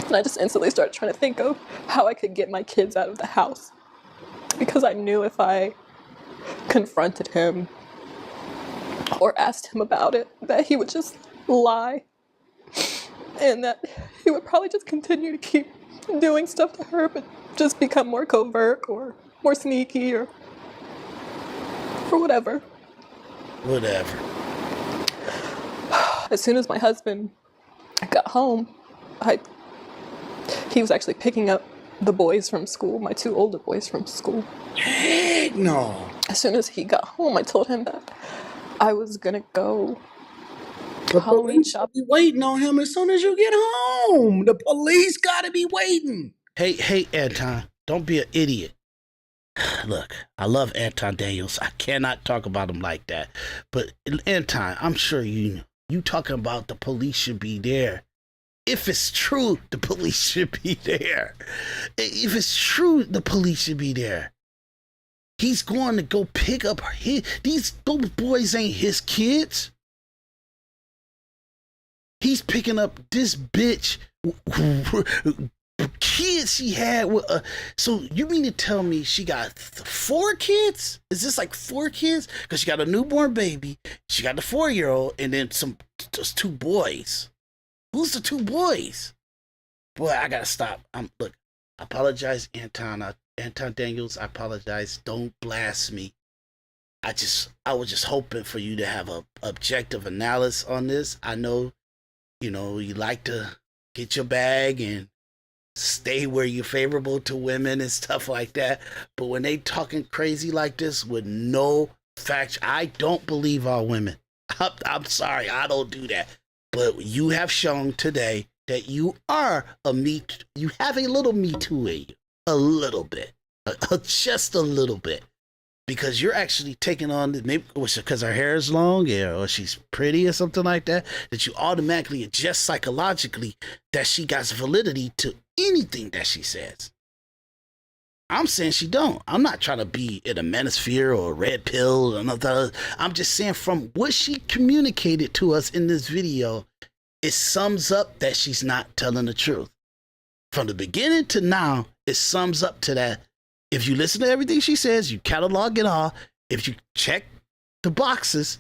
And I just instantly started trying to think of how I could get my kids out of the house, because I knew if I confronted him or asked him about it, that he would just lie, and that he would probably just continue to keep doing stuff to her, but just become more covert or more sneaky or whatever. As soon as my husband got home, he was actually picking up the boys from school, my two older boys from school. Heck no. As soon as he got home, I told him that I was gonna go The Halloween police shop. be waiting on him as soon as you get home. The police gotta be waiting. Hey, Anton, don't be an idiot. Look, I love Anton Daniels. I cannot talk about him like that. But Anton, I'm sure you talking about the police should be there. If it's true, the police should be there. If it's true, the police should be there. He's going to go pick up those boys ain't his kids. He's picking up this bitch kids she had with so you mean to tell me she got 4 kids? Is this like 4 kids? Because she got a newborn baby, she got the 4-year-old, and then those 2 boys. Who's the 2 boys? Boy, I gotta stop. Look, I apologize, Anton. Anton Daniels, I apologize. Don't blast me. I was just hoping for you to have a objective analysis on this. I know, you like to get your bag and stay where you're favorable to women and stuff like that. But when they talking crazy like this with no facts, I don't believe all women. I'm sorry, I don't do that. But you have shown today that you are you have a little me too in you, a little bit, just a little bit, because you're actually taking on, maybe because her hair is long, or she's pretty or something like that, that you automatically adjust psychologically that she got validity to anything that she says. I'm saying she don't. I'm not trying to be in a manosphere or a red pill or another. I'm just saying from what she communicated to us in this video, it sums up that she's not telling the truth. From the beginning to now, it sums up to that. If you listen to everything she says, you catalog it all, if you check the boxes,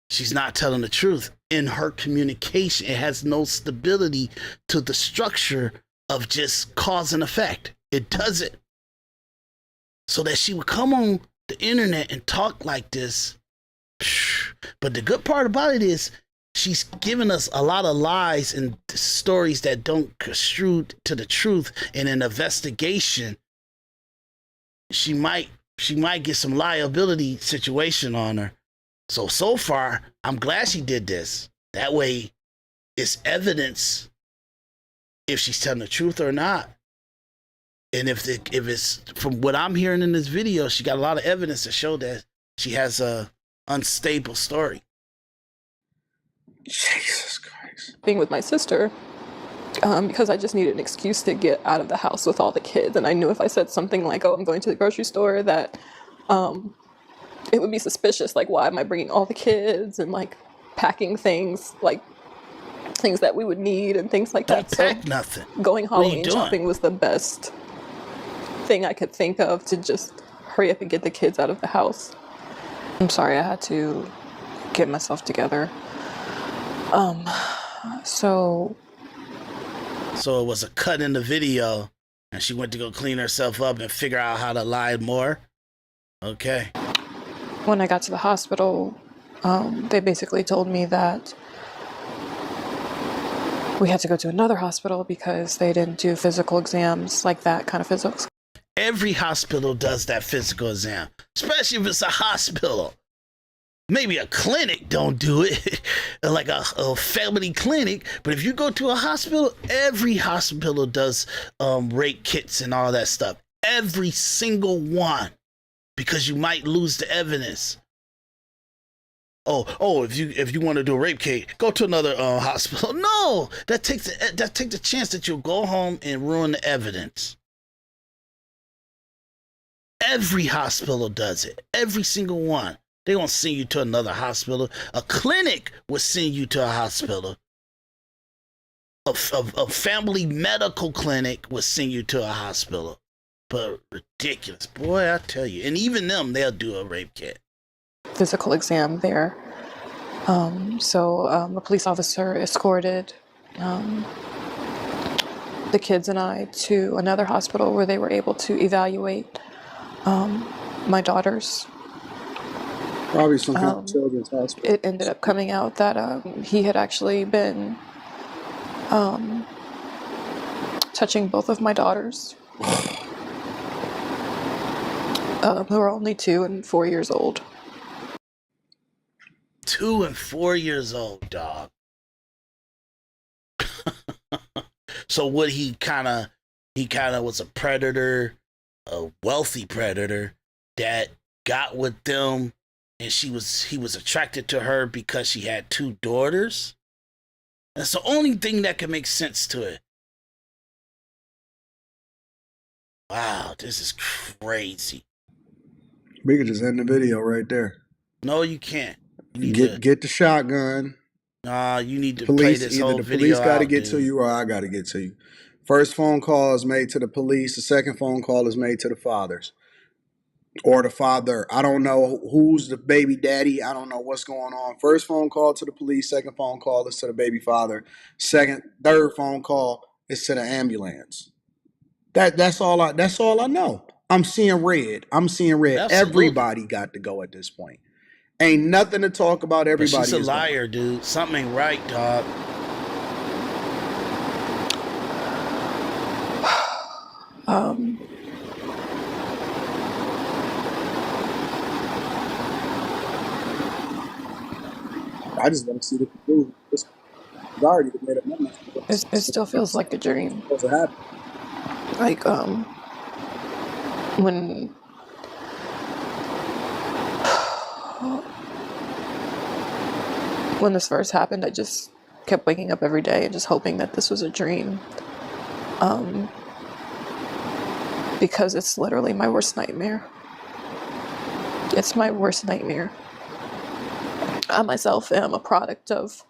she's not telling the truth in her communication. It has no stability to the structure of just cause and effect. It doesn't. So that she would come on the internet and talk like this. But the good part about it is she's given us a lot of lies and stories that don't construe to the truth. In an investigation, she might get some liability situation on her. So far, I'm glad she did this. That way, it's evidence if she's telling the truth or not. And if it's from what I'm hearing in this video, she got a lot of evidence to show that she has a unstable story. Jesus Christ. Being with my sister, because I just needed an excuse to get out of the house with all the kids. And I knew if I said something like, oh, I'm going to the grocery store, that it would be suspicious. Like, why am I bringing all the kids and like packing things, like things that we would need and things like Don't that. pack So nothing. going Halloween shopping was the best thing I could think of to just hurry up and get the kids out of the house. I'm sorry, I had to get myself together. So it was a cut in the video and she went to go clean herself up and figure out how to lie more. Okay. When I got to the hospital, they basically told me that we had to go to another hospital because they didn't do physical exams, like that kind of physical. Every hospital does that physical exam, especially if it's a hospital. Maybe a clinic don't do it, like a family clinic. But if you go to a hospital, every hospital does rape kits and all that stuff. Every single one, because you might lose the evidence. If you want to do a rape kit, go to another hospital. No, that takes the chance that you'll go home and ruin the evidence. Every hospital does it. Every single one. They won't send you to another hospital. A clinic will send you to a hospital. A family medical clinic will send you to a hospital. But ridiculous. Boy, I tell you. And even them, they'll do a rape kit. Physical exam there. So a police officer escorted the kids and I to another hospital where they were able to evaluate my daughters. Probably some kind of children's hospital. It ended up coming out that he had actually been touching both of my daughters, who are only 2 and 4 years old. 2 and 4 years old, dog. So what he kind of was a predator, a wealthy predator that got with them, and he was attracted to her because she had 2 daughters. That's the only thing that can make sense to it. Wow, this is crazy. We could just end the video right there. No, you can't. You need Get the shotgun. You need to play this whole video. Either the police got to get dude. to you or I got to get to you. First phone call is made to the police. The second phone call is made to the fathers. Or the father. I don't know who's the baby daddy. I don't know what's going on. First phone call to the police. Second phone call is to the baby father. Third phone call is to the ambulance. That's all I know. I'm seeing red. I'm seeing red. Absolutely. Everybody got to go at this point. Ain't nothing to talk about. But she's Everybody a is gone. liar, dude. Something ain't right, dog. I just want to see the conclusion. I already made up my mind. It still feels like a dream. What's supposed to happen? Like, when when this first happened, I just kept waking up every day and just hoping that this was a dream. Because it's literally my worst nightmare. It's my worst nightmare. I myself am a product of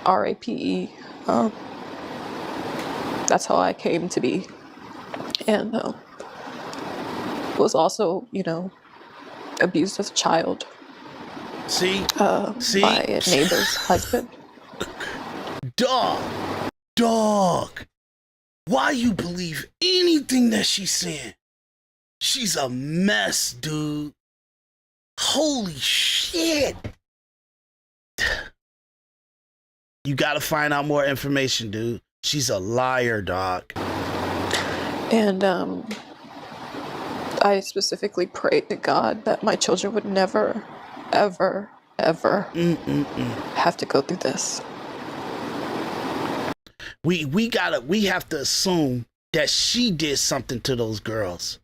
RAPE. That's how I came to be. And was also, abused as a child See? by a neighbor's husband. Dog. Why you believe anything that she's saying? She's a mess, dude. Holy shit. You gotta find out more information, dude. She's a liar, dog. And I specifically prayed to God that my children would never, ever, ever have to go through this. We have to assume that she did something to those girls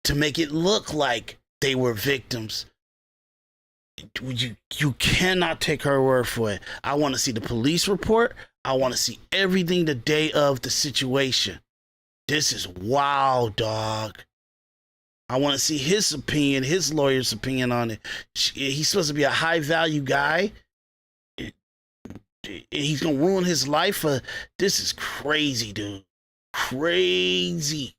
to make it look like they were victims. You cannot take her word for it. I want to see the police report. I want to see everything the day of the situation. This is wild, dog. I want to see his opinion, his lawyer's opinion on it. He's supposed to be a high value guy. He's gonna ruin his life. This is crazy, dude. Crazy.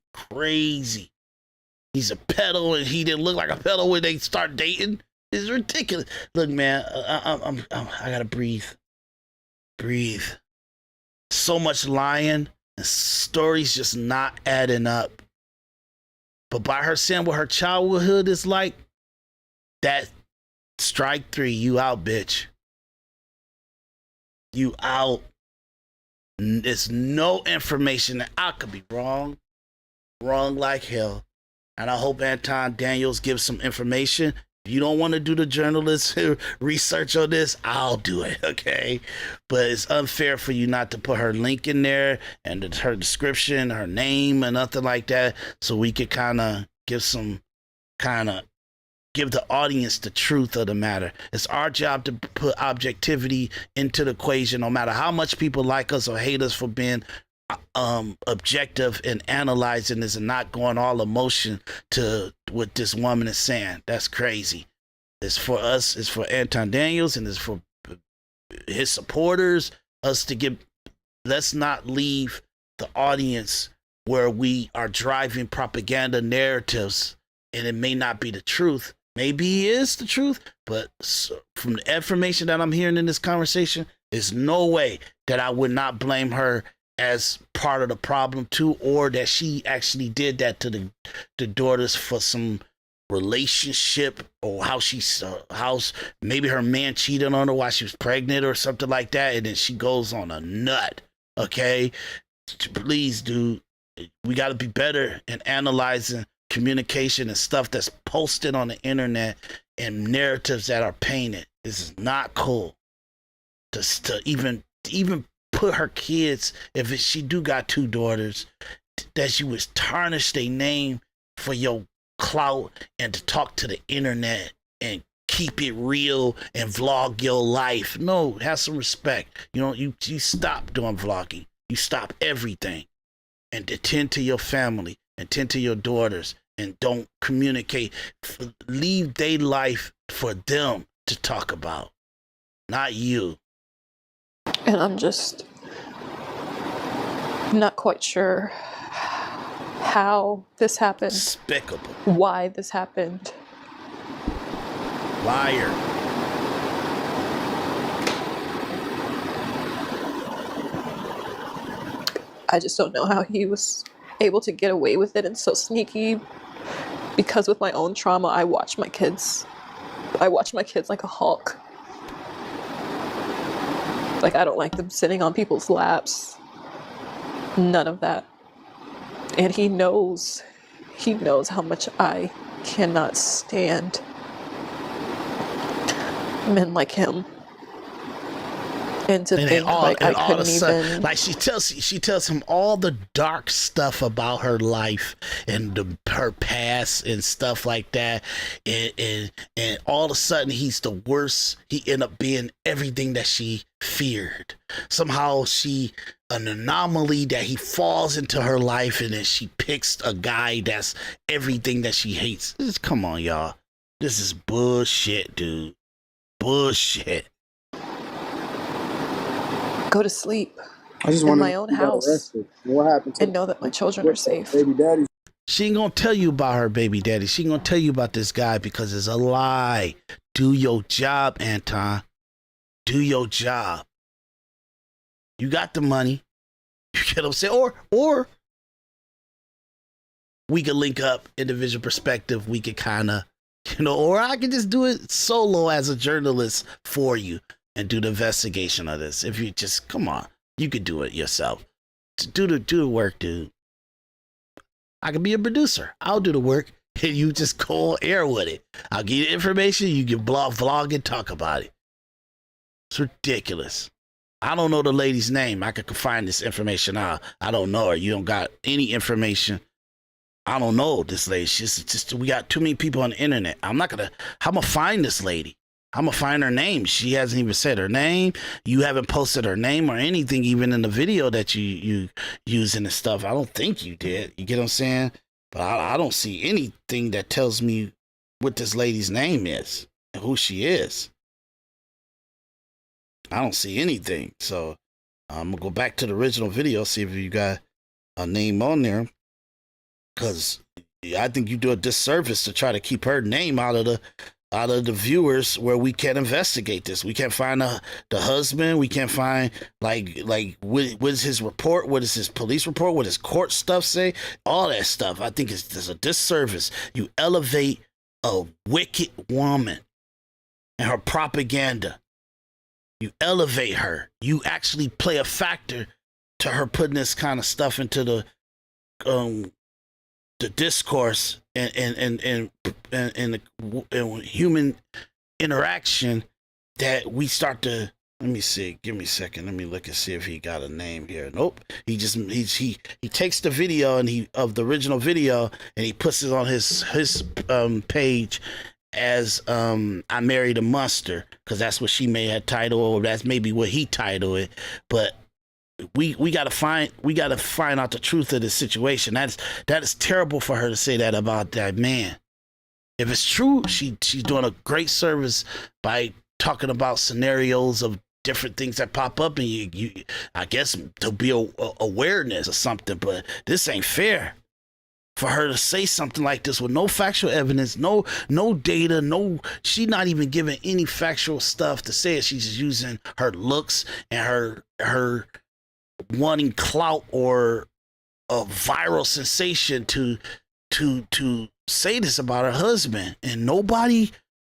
He's a pedo, and he didn't look like a pedo when they start dating. It's ridiculous. Look, man, I gotta breathe. So much lying and stories just not adding up. But by her saying what her childhood is like, that strike 3, you out, bitch. You out. There's no information that I could be wrong like hell. And I hope Anton Daniels gives some information. If you don't want to do the journalist research on this, I'll do it, okay? But it's unfair for you not to put her link in there and her description, her name, and nothing like that, so we could kind of give the audience the truth of the matter. It's our job to put objectivity into the equation, no matter how much people like us or hate us for being objective and analyzing this and not going all emotion to what this woman is saying. That's crazy. It's for us, it's for Anton Daniels, and it's for his supporters, us to give. Let's not leave the audience where we are driving propaganda narratives and it may not be the truth. Maybe it is the truth, but from the information that I'm hearing in this conversation, there's no way that I would not blame her as part of the problem too, or that she actually did that to the daughters for some relationship, or how maybe her man cheated on her while she was pregnant or something like that, and then she goes on a nut. Okay, please, dude, we got to be better in analyzing communication and stuff that's posted on the internet and narratives that are painted. This is not cool. To even put her kids, if she do got 2 daughters, that you would tarnish their name for your clout and to talk to the internet and keep it real and vlog your life. No, have some respect. You stop doing vlogging. You stop everything and attend to your family, attend to your daughters, and don't communicate. Leave their life for them to talk about, not you. And I'm just not quite sure how this happened. Despicable. Why this happened. Liar. I just don't know how he was able to get away with it and so sneaky, because with my own trauma, I watch my kids like a hawk. Like, I don't like them sitting on people's laps. None of that. And he knows how much I cannot stand men like him. And to think, like, I couldn't even... Like, she tells him all the dark stuff about her life and her past and stuff like that, and all of a sudden he's the worst. He end up being everything that she feared. Somehow an anomaly that he falls into her life, and then she picks a guy that's everything that she hates. Come on, y'all. This is bullshit, dude. Bullshit. Go to sleep I just in my own house what happened and know that my children are safe. Baby daddy. She ain't gonna tell you about her baby daddy. She ain't gonna tell you about this guy because it's a lie. Do your job, Anton. Do your job. You got the money. You get what I'm saying? Or we could link up, individual perspective. We could kind of, or I could just do it solo as a journalist for you and do the investigation of this. If you just, come on, you could do it yourself. Do the work, dude. I can be a producer. I'll do the work, and you just go on air with it. I'll give you the information. You can vlog, and talk about it. It's ridiculous. I don't know the lady's name. I could find this information out. I don't know her. You don't got any information. I don't know this lady. She's just we got too many people on the internet. I'm gonna find this lady. I'm gonna find her name. She hasn't even said her name. You haven't posted her name or anything, even in the video that you using and stuff. I don't think you did. You get what I'm saying? But I don't see anything that tells me what this lady's name is and who she is. I don't see anything. So I'm gonna go back to the original video, see if you got a name on there, because I think you do a disservice to try to keep her name out of the viewers, where we can't investigate this. We can't find the husband. We can't find like what is his report? What is his police report? What does court stuff say? All that stuff. I think there's a disservice. You elevate a wicked woman and her propaganda. You elevate her. You actually play a factor to her putting this kind of stuff into the discourse and human interaction, that we start to, let me see, give me a second, let me look and see if he got a name here. Nope. He takes the video of the original video and he puts it on his page as I married a monster, because that's what she may have titled, or that's maybe what he titled it. But we gotta find out the truth of the situation. That is terrible for her to say that about that man. If it's true, she's doing a great service by talking about scenarios of different things that pop up, and you I guess to be awareness or something. But this ain't fair for her to say something like this with no factual evidence, no data, she's not even giving any factual stuff to say it. She's just using her looks and her wanting clout or a viral sensation to say this about her husband, and nobody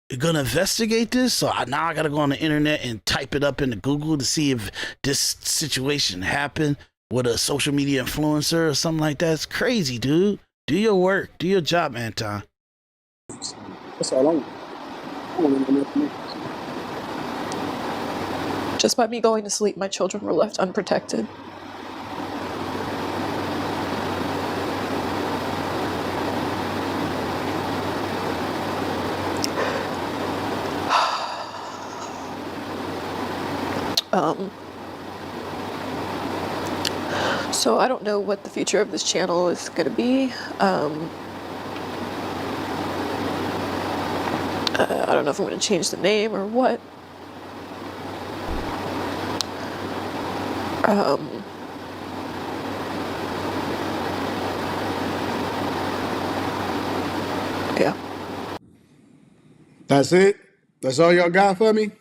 is gonna investigate this. So now I gotta go on the internet and type it up into Google to see if this situation happened with a social media influencer or something like that. It's crazy, dude. Do your work. Do your job, Anton. That's all I want. Just by me going to sleep, my children were left unprotected. So I don't know what the future of this channel is going to be. I don't know if I'm going to change the name or what. Yeah. That's it? That's all y'all got for me?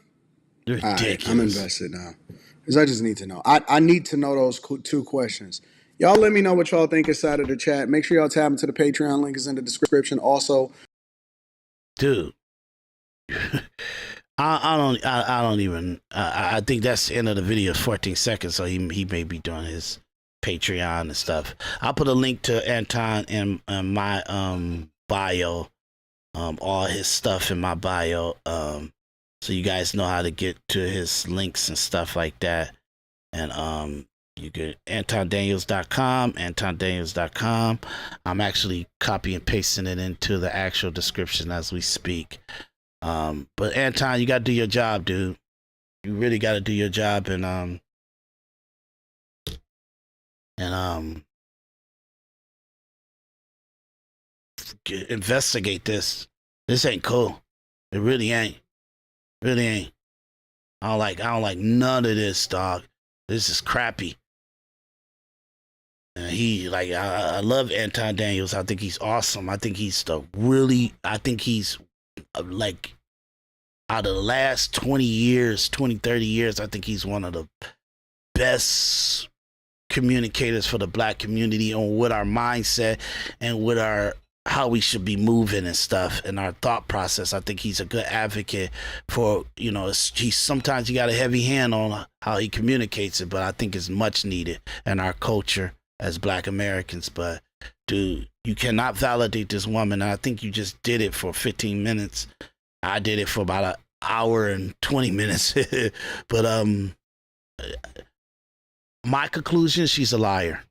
Ridiculous. All right, I'm invested now, because I just need to know. I need to know those two questions. Y'all let me know what y'all think inside of the chat. Make sure y'all tap into the Patreon. Link is in the description. Also, Dude, I don't even. I think that's the end of the video. 14 seconds, so he may be doing his Patreon and stuff. I'll put a link to Anton in my bio, all his stuff in my bio, so you guys know how to get to his links and stuff like that. And you get antondaniels.com. I'm actually copy and pasting it into the actual description as we speak. But Anton, you gotta do your job, dude. You really gotta do your job and investigate this. This ain't cool. It really ain't. Really ain't. I don't like none of this, dog. This is crappy. And I love Anton Daniels. I think he's awesome. I think he's like, out of the last 20 years, 20, 30 years, I think he's one of the best communicators for the black community on what our mindset and what how we should be moving and stuff and our thought process. I think he's a good advocate for, sometimes you got a heavy hand on how he communicates it, but I think it's much needed in our culture as black Americans. But dude, you cannot validate this woman. And I think you just did it for 15 minutes. I did it for about an hour and 20 minutes. But my conclusion, she's a liar.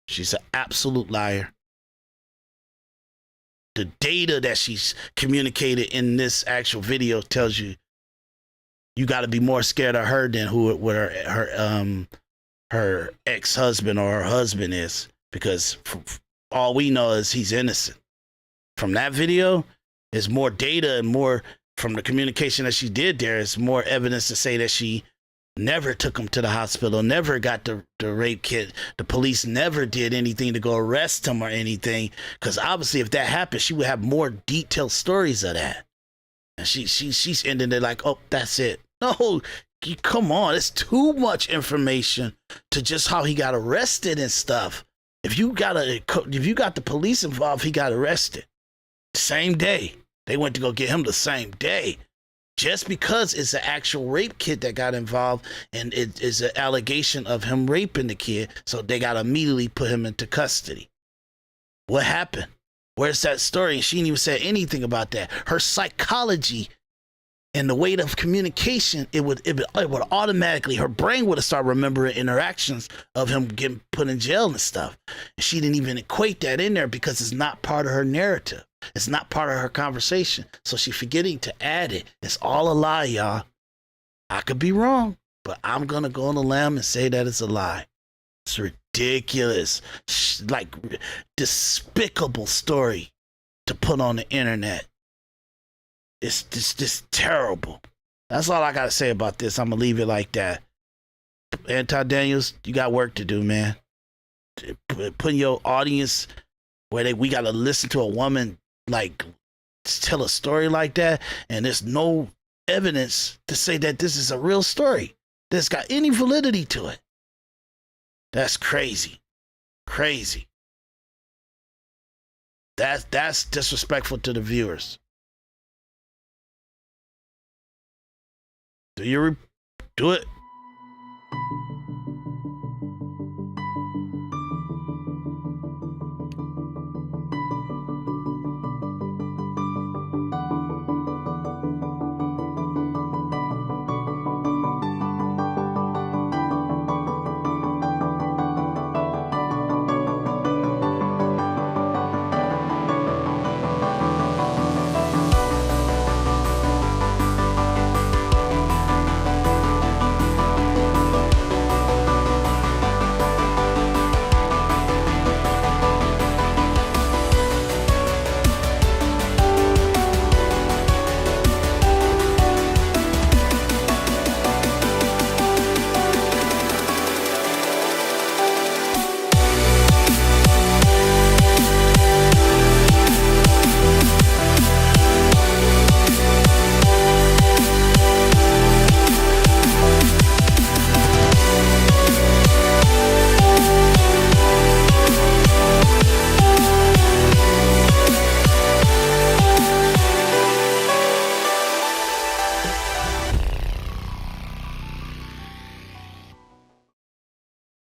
She's an absolute liar. The data that she's communicated in this actual video tells you got to be more scared of her than what her ex-husband or her husband is, because all we know is he's innocent. From that video, there's more data and more from the communication that she did. There is more evidence to say that she never took him to the hospital, never got the rape kit. The police never did anything to go arrest him or anything, because obviously if that happened, she would have more detailed stories of that. And she's ending it like, oh, that's it. No, come on, it's too much information to just how he got arrested and stuff. If you got the police involved, he got arrested same day. They went to go get him the same day. Just because it's an actual rape kit that got involved and it is an allegation of him raping the kid, so they got to immediately put him into custody. What happened? Where's that story? And she didn't even say anything about that. Her psychology and the weight of communication, it would automatically, her brain would have started remembering interactions of him getting put in jail and stuff. And she didn't even equate that in there because it's not part of her narrative. It's not part of her conversation. So she's forgetting to add it. It's all a lie, y'all. I could be wrong, but I'm going to go on the limb and say that it's a lie. It's ridiculous. Like, despicable story to put on the internet. It's just terrible. That's all I got to say about this. I'm going to leave it like that. Anton Daniels, you got work to do, man. Putting your audience where we got to listen to a woman like tell a story like that, and there's no evidence to say that this is a real story that's got any validity to it. That's crazy. Crazy. That's disrespectful to the viewers. Do it.